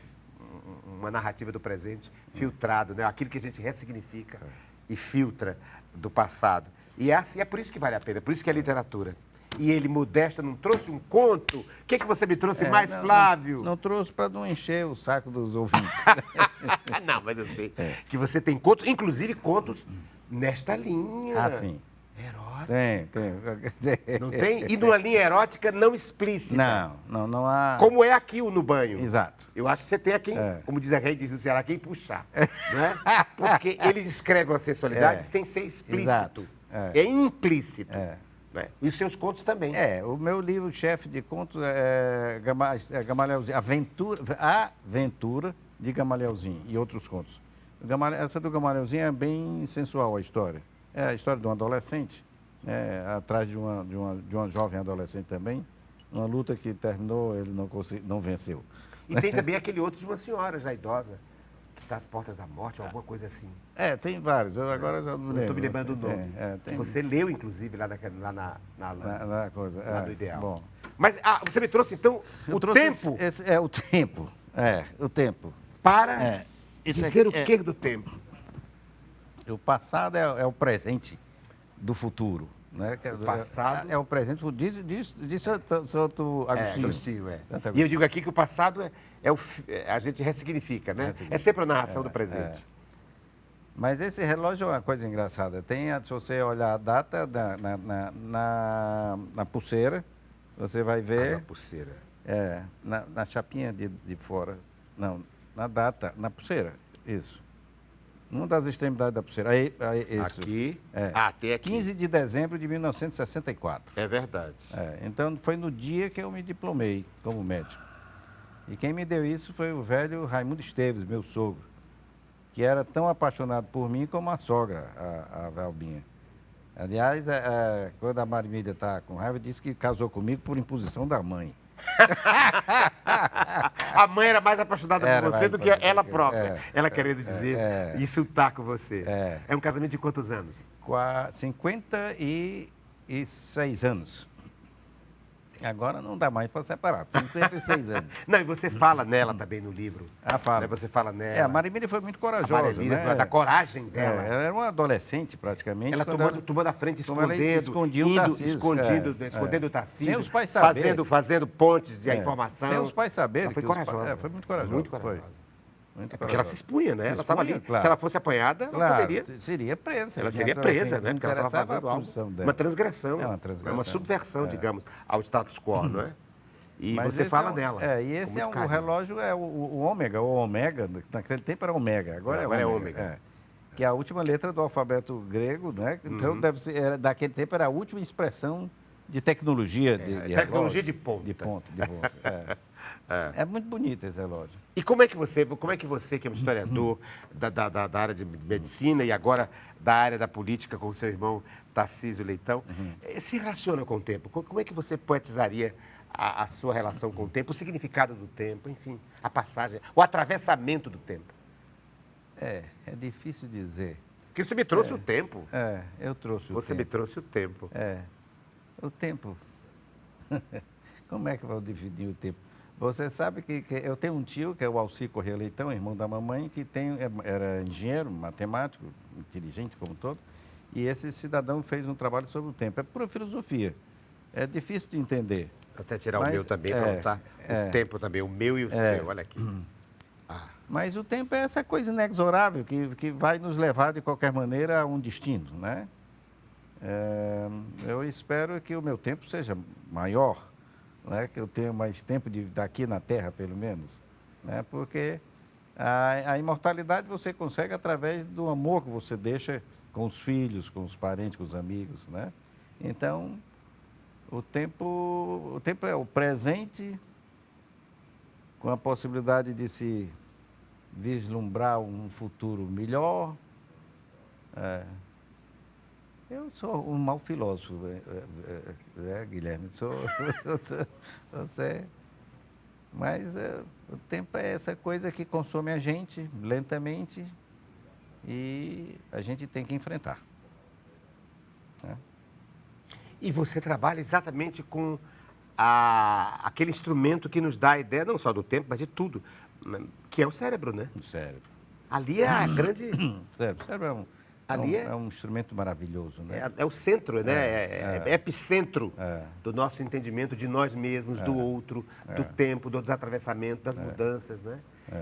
uma narrativa do presente filtrado, né? Aquilo que a gente ressignifica e filtra do passado. E é por isso que vale a pena, por isso que é literatura. E ele, Modesto, não trouxe um conto? O que você me trouxe mais, Flávio? Não trouxe para não encher o saco dos ouvintes. Não, mas eu sei que você tem contos, inclusive contos nesta linha. Ah, sim. Erótica. Tem. Não tem? E numa linha erótica não explícita. Não há... Como é aqui o No Banho. Exato. Eu acho que você tem a quem, como diz a rei do Ceará, quem puxar. Né? Porque ele descreve uma sensualidade sem ser explícito. Exato. É implícito. Né? E os seus contos também. O meu livro-chefe de contos é Gamalielzinho, A Aventura de Gamalielzinho e outros contos. Essa do Gamalielzinho é bem sensual, a história. É a história de um adolescente, atrás de uma jovem adolescente também, uma luta que terminou, ele não venceu. E tem também aquele outro de uma senhora já idosa, que está às portas da morte, ou alguma coisa assim. Tem vários, eu agora já não lembro. Não estou me lembrando do nome. Tem... Você leu, inclusive, lá no Ideal. Bom. Mas você me trouxe, então, o tempo? O tempo. O tempo. Para dizer o que do tempo? O passado é o presente do futuro. Né? O passado... É o presente de Santo Agostinho. Agostinho. E eu digo aqui que o passado a gente ressignifica, né? É sempre a narração do presente. Mas esse relógio é uma coisa engraçada. Se você olhar a data na pulseira, você vai ver... Na pulseira. Na chapinha de fora. Não, na data, na pulseira. Isso. Uma das extremidades da pulseira. Isso. Aqui? Tem aqui. 15 de dezembro de 1964. É verdade. Então, foi no dia que eu me diplomei como médico. E quem me deu isso foi o velho Raimundo Esteves, meu sogro, que era tão apaixonado por mim como a sogra, a Valbinha. Aliás, quando a Marimília está com raiva, disse que casou comigo por imposição da mãe. A mãe era mais apaixonada por você do que ela própria. Ela querendo dizer, insultar com você. É um casamento de quantos anos? 56 anos. Agora não dá mais para separar, 56 anos. Não, e você fala nela também no livro. Fala. Né? Você fala nela. A Marimília foi muito corajosa, né? Da coragem dela. Ela era uma adolescente, praticamente. Ela tomando a frente, escondendo o Tarcísio. Sem os pais saberem. Fazendo pontes de informação. Sem os pais saberem. Ela foi corajosa. Foi muito corajosa. Muito corajosa. Porque ela se expunha, né? Ela estava ali. Claro. Se ela fosse apanhada, ela poderia. Seria presa. Ela seria presa, né? Porque ela estava fazendo algo. Uma transgressão. Uma subversão, digamos, ao status quo, não é? E mas você fala dela. E esse o relógio, o ômega, naquele tempo era ômega, agora é ômega. Que é a última letra do alfabeto grego, né? Então deve ser, daquele tempo era a última expressão de tecnologia. De tecnologia de ponta. De ponta. É muito bonito esse relógio. E como é que você, que é um historiador da área de medicina e agora da área da política com o seu irmão Tarcísio Leitão, se relaciona com o tempo? Como é que você poetizaria a sua relação com o tempo, o significado do tempo, enfim, a passagem, o atravessamento do tempo? É difícil dizer. Porque você me trouxe o tempo. Eu trouxe o tempo. Você me trouxe o tempo. O tempo. Como é que eu vou definir o tempo? Você sabe que eu tenho um tio, que é o Alcir Corrêa Leitão, irmão da mamãe, que era engenheiro, matemático, inteligente como todo, e esse cidadão fez um trabalho sobre o tempo. É pura filosofia. É difícil de entender. Até tirar o meu também, para botar o tempo também, o meu e o seu, olha aqui. Mas o tempo é essa coisa inexorável que vai nos levar, de qualquer maneira, a um destino, né? Eu espero que o meu tempo seja maior, né? Que eu tenha mais tempo daqui na Terra, pelo menos, né? Porque A imortalidade você consegue através do amor que você deixa com os filhos, com os parentes, com os amigos, né? Então, o tempo é o presente com a possibilidade de se vislumbrar um futuro melhor. Eu sou um mau filósofo, Guilherme? Você. Mas o tempo é essa coisa que consome a gente lentamente e a gente tem que enfrentar. Né? E você trabalha exatamente com aquele instrumento que nos dá a ideia, não só do tempo, mas de tudo, que é o cérebro, né? O cérebro. Ali é a grande... O cérebro é um instrumento maravilhoso, né? É o centro, né? É epicentro do nosso entendimento de nós mesmos, do outro, do tempo, dos atravessamentos, das mudanças, né?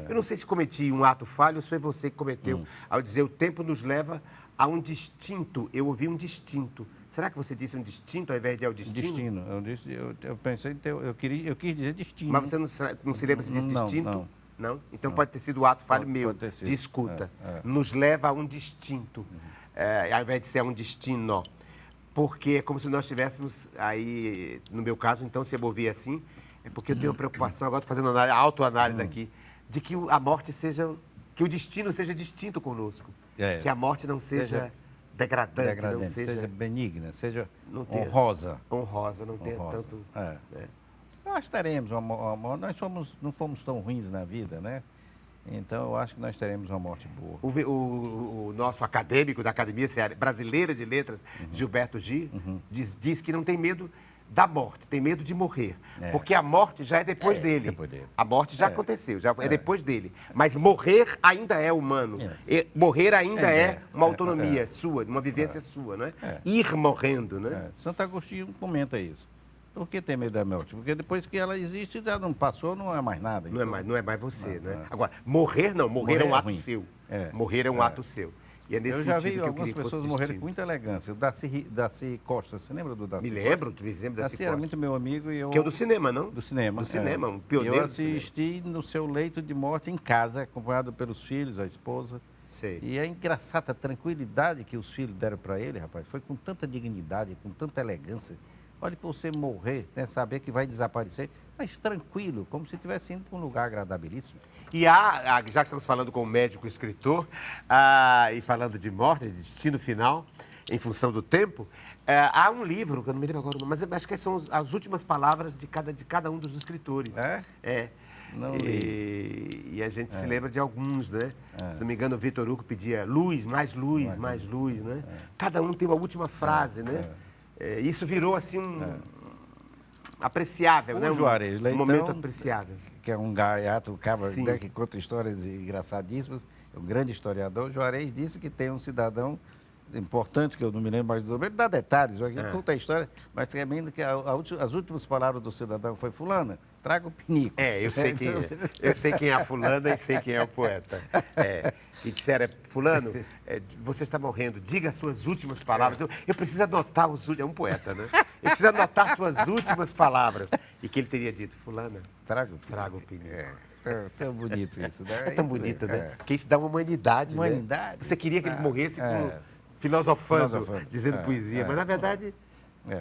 Eu não sei se cometi um ato falho ou se foi você que cometeu, ao dizer o tempo nos leva a um distinto. Eu ouvi um distinto. Será que você disse um distinto ao invés de ao destino? Destino. Eu pensei, eu quis dizer destino. Mas você não se lembra se disse distinto? Não. Não? Então pode ter sido o ato falho meu, Pode ter sido. de escuta. Nos leva a um distinto, ao invés de ser a um destino. Porque é como se nós tivéssemos aí, no meu caso, então, se eu ouvir assim, é porque eu tenho preocupação, agora estou fazendo autoanálise aqui, de que a morte seja, que o destino seja distinto conosco. Que a morte não seja degradante, não seja benigna, seja não tenha, honrosa. Honrosa, não tenha tanto... Nós teremos uma morte, não fomos tão ruins na vida, né? Então, eu acho que nós teremos uma morte boa. O nosso acadêmico da Academia Brasileira de Letras, Gilberto Gil, diz que não tem medo da morte, tem medo de morrer. Porque a morte já é depois dele. A morte já aconteceu, já é depois dele. Mas morrer ainda é humano. Morrer ainda é uma autonomia sua, uma vivência sua, né? Ir morrendo, né? Santo Agostinho comenta isso. Por que ter medo da morte? Porque depois que ela existe, já não passou, não é mais nada. Então... Não é mais você, né? Agora, morrer não, morrer é um ato seu. Morrer é um ato seu. E é nesse eu já vi que algumas pessoas morrerem com muita elegância. O Darcy Costa, você lembra do Darcy Costa? Me lembro do Darcy Costa. Era muito meu amigo e eu... Que é o do cinema, não? Do cinema. Do cinema, um pioneiro. Eu assisti no seu leito de morte em casa, acompanhado pelos filhos, a esposa. Sei. E é engraçada a tranquilidade que os filhos deram para ele, rapaz. Foi com tanta dignidade, com tanta elegância. Olha, para você morrer, né, saber que vai desaparecer, mas tranquilo, como se estivesse indo para um lugar agradabilíssimo. E já que estamos falando com um médico escritor, e falando de morte, de destino final, em função do tempo, há um livro, que eu não me lembro agora, mas acho que são as últimas palavras de cada um dos escritores. É? Não li. E a gente se lembra de alguns, né? Se não me engano, o Vitor Hugo pedia luz, mais luz, mais luz, né? Cada um tem uma última frase, né? Isso virou assim apreciável, né? Juarez, um momento apreciável. Que é um gaiato, cabra, né, que conta histórias engraçadíssimas, um grande historiador. Juarez disse que tem um cidadão importante, que eu não me lembro mais do nome, ele dá detalhes, ele conta a história, mas também que as últimas palavras do cidadão foi: fulana, traga o pinico. Eu sei quem é a fulana e sei quem é o poeta. E disseram: fulano, você está morrendo, diga as suas últimas palavras. Eu preciso anotar é um poeta, né? Eu preciso anotar suas últimas palavras. E que ele teria dito: fulana, traga o pinico. Tão bonito isso, né? É tão bonito, né? Porque isso dá uma humanidade, né? Você queria que ele morresse filosofando, dizendo poesia, mas na verdade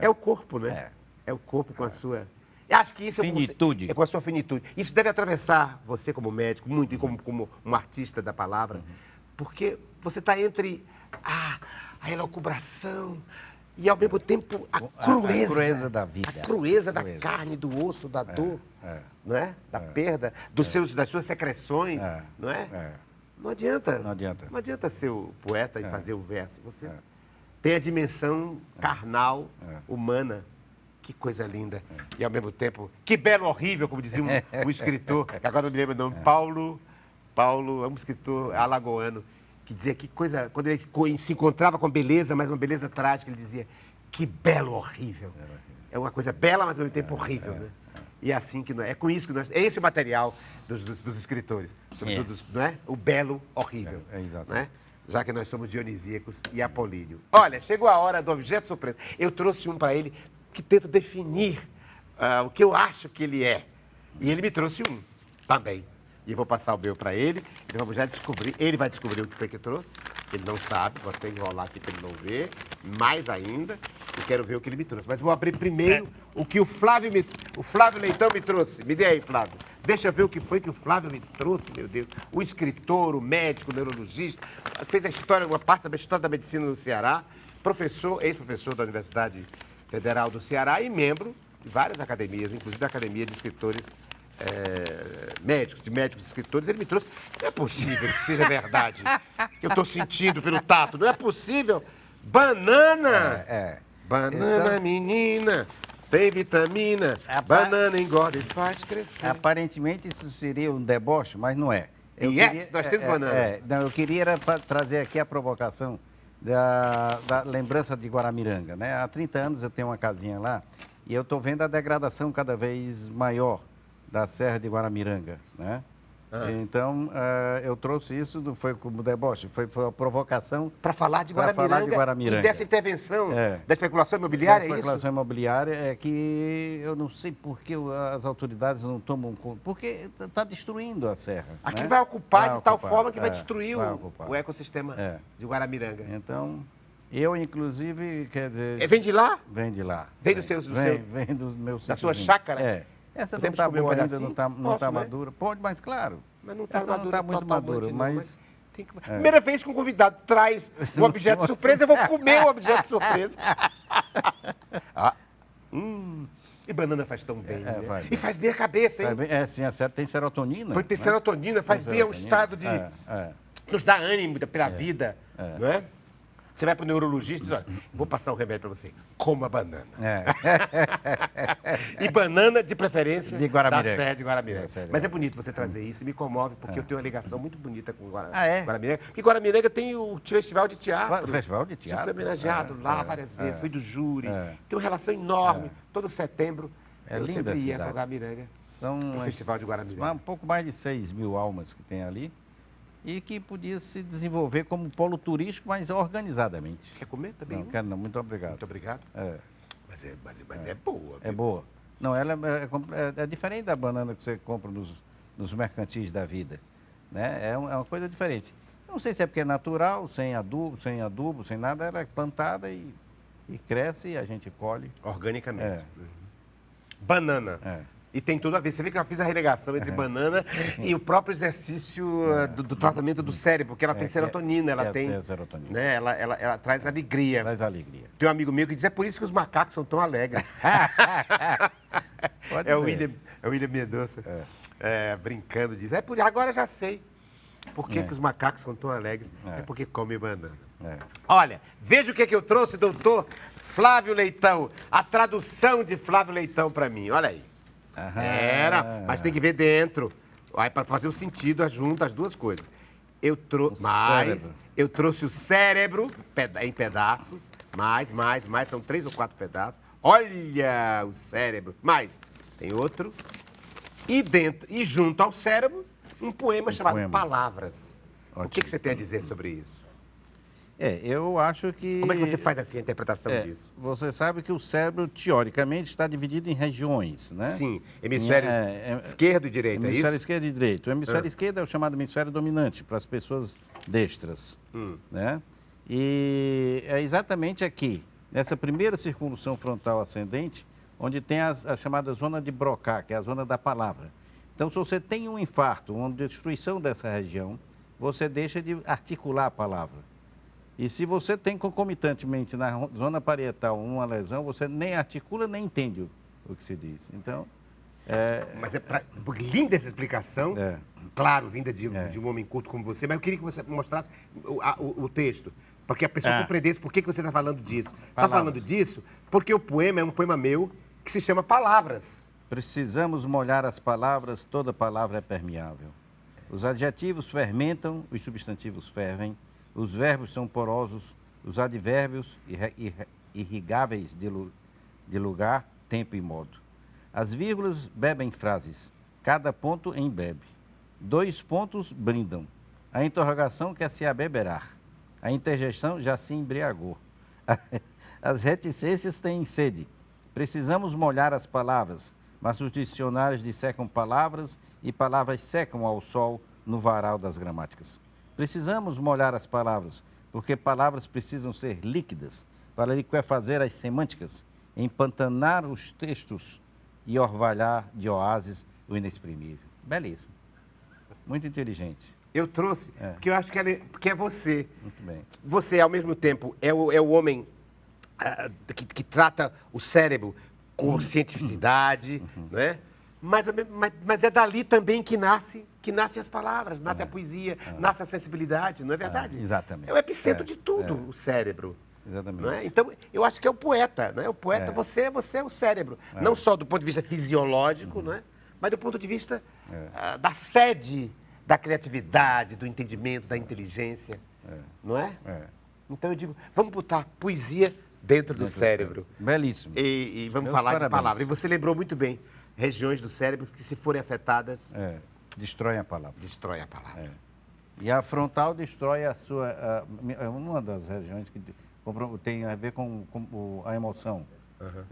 é o corpo, né? É o corpo com a sua... Eu acho que isso finitude. É com a sua finitude. Isso deve atravessar você como médico, muito, e como um artista da palavra, porque você está entre a elucubração e, ao mesmo tempo, a crueza da vida. A crueza da carne, do osso, da dor, não é? Da perda, das suas secreções, não é? Não adianta. Não adianta ser o poeta e fazer o verso. Você tem a dimensão carnal, humana. Que coisa linda. E, ao mesmo tempo, que belo horrível, como dizia um escritor, que agora não me lembro o nome, Paulo, é um escritor alagoano, que dizia que coisa... Quando ele se encontrava com beleza, mas uma beleza trágica, ele dizia: que belo horrível. É uma coisa bela, mas ao mesmo tempo horrível, né? E é assim que nós... É com isso que nós... É esse o material dos escritores. Sobretudo, não é? O belo horrível. Exato. Não é? Já que nós somos dionisíacos e apolíneo. Olha, chegou a hora do objeto surpresa. Eu trouxe um para ele que tenta definir o que eu acho que ele é. E ele me trouxe um também. E eu vou passar o meu para ele. E vamos já descobrir. Ele vai descobrir o que foi que eu trouxe. Ele não sabe. Vou até enrolar aqui para ele não ver. Mais ainda. E quero ver o que ele me trouxe. Mas vou abrir primeiro o que o Flávio Leitão me trouxe. Me dê aí, Flávio. Deixa eu ver o que foi que o Flávio me trouxe, meu Deus. O escritor, o médico, o neurologista. Fez a história, uma parte da história da medicina no Ceará. Professor, ex-professor da Universidade Federal do Ceará e membro de várias academias, inclusive da Academia de Escritores médicos e escritores. Ele me trouxe. Não é possível que seja verdade. Que eu estou sentindo pelo tato. Não é possível. Banana! Banana, então, menina, tem vitamina. Banana engorda e faz crescer. Aparentemente isso seria um deboche, mas não é. Nós temos banana. Não, eu queria trazer aqui a provocação da lembrança de Guaramiranga, né? Há 30 anos eu tenho uma casinha lá e eu estou vendo a degradação cada vez maior da Serra de Guaramiranga, né? Então, eu trouxe isso, não foi como deboche, foi uma provocação... Para falar de Guaramiranga. E dessa intervenção da especulação imobiliária, é isso? A especulação imobiliária é que eu não sei por que as autoridades não tomam conta, porque está destruindo a serra. Aqui, né? Vai ocupar de tal forma que vai destruir o ecossistema de Guaramiranga. Então, eu inclusive, quer dizer... Vem de lá? Vem de lá. Vem do seu... Vem do meu... Da sua chácara? Essa não está boa ainda, não está madura. Pode, mas claro. Mas não está madura, não está muito madura, mas... Primeira vez que um convidado traz um objeto de surpresa, eu vou comer o objeto de surpresa. E banana faz tão bem, né? E faz bem a cabeça, hein? Sim, tem serotonina. Porque tem serotonina, faz bem ao estado de... Nos dá ânimo pela vida, não é? Você vai para o neurologista e diz, olha, vou passar um remédio para você. Coma banana. E banana, de preferência, de Guaramiranga. Da Serra de Guaramiranga. Mas é bonito você trazer isso e me comove, porque eu tenho uma ligação muito bonita com Guaramiranga. Porque Guaramiranga tem o festival de teatro. O festival de teatro. Eu fui homenageado lá várias vezes, fui do júri. Tem uma relação enorme. Todo setembro eu linda sempre ia para Guaramiranga. São o festival de Guaramiranga. Um pouco mais de 6 mil almas que tem ali. E que podia se desenvolver como polo turístico, mas organizadamente. Quer comer também? Não, quero não. Muito obrigado. Muito obrigado. Mas é boa. É boa. Não, ela é diferente da banana que você compra nos mercantis da vida. Né? É uma coisa diferente. Não sei se é porque é natural, sem adubo, sem nada. Ela é plantada e cresce e a gente colhe. Organicamente. Banana. E tem tudo a ver. Você vê que eu fiz a relegação entre banana e o próprio exercício do tratamento do cérebro, porque ela tem serotonina, ela tem serotonina. Né, ela traz alegria. Traz alegria. Tem um amigo meu que diz, é por isso que os macacos são tão alegres. Pode ser. O William Mendonça, brincando, diz, agora já sei por que os macacos são tão alegres. É porque comem banana. Olha, veja o que eu trouxe, doutor Flávio Leitão. A tradução de Flávio Leitão para mim, olha aí. Mas tem que ver dentro. Para fazer o sentido, junto as duas coisas. Eu trouxe o cérebro em pedaços. Mais, são 3 ou 4 pedaços. Olha o cérebro. Mais, tem outro. E junto ao cérebro, um poema chamado Palavras. Ótimo. O que você tem a dizer sobre isso? Eu acho que... Como é que você faz assim a interpretação disso? Você sabe que o cérebro, teoricamente, está dividido em regiões, né? Sim, hemisfério esquerdo e direito, é isso? Hemisfério esquerdo e direito. O hemisfério esquerdo é o chamado hemisfério dominante, para as pessoas destras, né? E é exatamente aqui, nessa primeira circunvolução frontal ascendente, onde tem a chamada zona de Broca, que é a zona da palavra. Então, se você tem um infarto, uma destruição dessa região, você deixa de articular a palavra. E se você tem concomitantemente na zona parietal uma lesão, você nem articula nem entende o que se diz. Então, Mas linda essa explicação, claro, vinda de um homem culto como você, mas eu queria que você mostrasse o texto, para que a pessoa compreendesse por que você está falando disso. Está falando disso porque o poema é um poema meu que se chama Palavras. Precisamos molhar as palavras, toda palavra é permeável. Os adjetivos fermentam, os substantivos fervem. Os verbos são porosos, os advérbios irrigáveis de lugar, tempo e modo. As vírgulas bebem frases, cada ponto embebe. 2 pontos brindam. A interrogação quer se abeberar. A interjeição já se embriagou. As reticências têm sede. Precisamos molhar as palavras, mas os dicionários dissecam palavras e palavras secam ao sol no varal das gramáticas. Precisamos molhar as palavras, porque palavras precisam ser líquidas para liquefazer as semânticas, empantanar os textos e orvalhar de oásis o inexprimível. Belíssimo. Muito inteligente. Eu trouxe, porque eu acho que é você. Muito bem. Você, ao mesmo tempo, é o homem que trata o cérebro com cientificidade, não é? Mas é dali também que nascem as palavras, nasce a poesia, nasce a sensibilidade, não é verdade? Exatamente. É o epicentro de tudo, o cérebro. Exatamente. Não é? Então, eu acho que é o poeta, não é? O poeta, você é o cérebro. Não só do ponto de vista fisiológico, não é? Mas do ponto de vista da sede da criatividade, do entendimento, da inteligência, não é? Então eu digo, vamos botar poesia dentro do cérebro. Belíssimo. E vamos Meus falar parabéns. de palavra. E você lembrou muito bem, regiões do cérebro que, se forem afetadas, Destroem a palavra. destrói a palavra. E a frontal destrói a sua... uma das regiões que tem a ver com a emoção.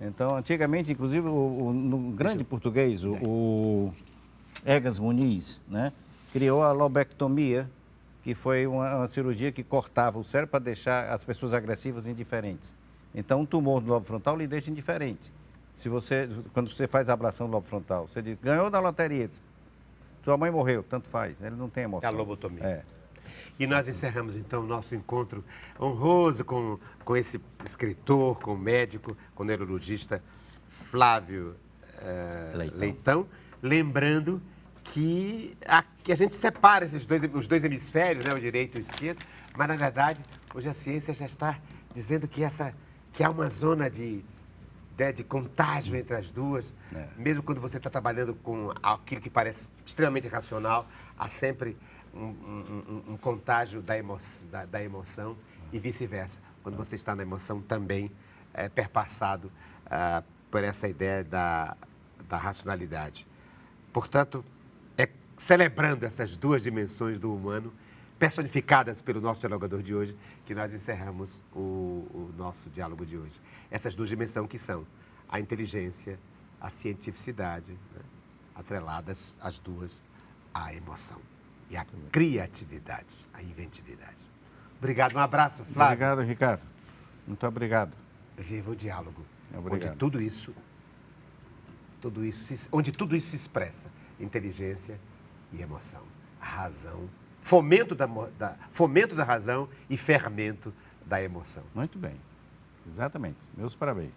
Então, antigamente, inclusive, no grande português, o Egas Muniz, né, criou a lobectomia, que foi uma cirurgia que cortava o cérebro para deixar as pessoas agressivas indiferentes. Então, um tumor do lobo frontal lhe deixa indiferente. Quando você faz a ablação do lobo frontal, você diz, ganhou na loteria, sua mãe morreu, tanto faz, ele não tem emoção. É a lobotomia. E nós encerramos, então, o nosso encontro honroso com esse escritor, com o médico, com o neurologista Flávio Leitão. Lembrando que a gente separa os dois hemisférios, né, o direito e o esquerdo, mas, na verdade, hoje a ciência já está dizendo que há uma zona de contágio entre as duas. Mesmo quando você está trabalhando com aquilo que parece extremamente racional, há sempre um contágio da emoção e vice-versa. Quando você está na emoção, também é perpassado por essa ideia da racionalidade. Portanto, celebrando essas duas dimensões do humano, personificadas pelo nosso dialogador de hoje, que nós encerramos o nosso diálogo de hoje. Essas duas dimensões que são a inteligência, a cientificidade, né? Atreladas as duas à emoção e à criatividade, à inventividade. Obrigado, um abraço, Flávio. Obrigado, Ricardo. Muito obrigado. Viva o diálogo, Obrigado. onde tudo isso se expressa, inteligência e emoção, a razão, fomento da razão e fermento da emoção. Muito bem. Exatamente. Meus parabéns.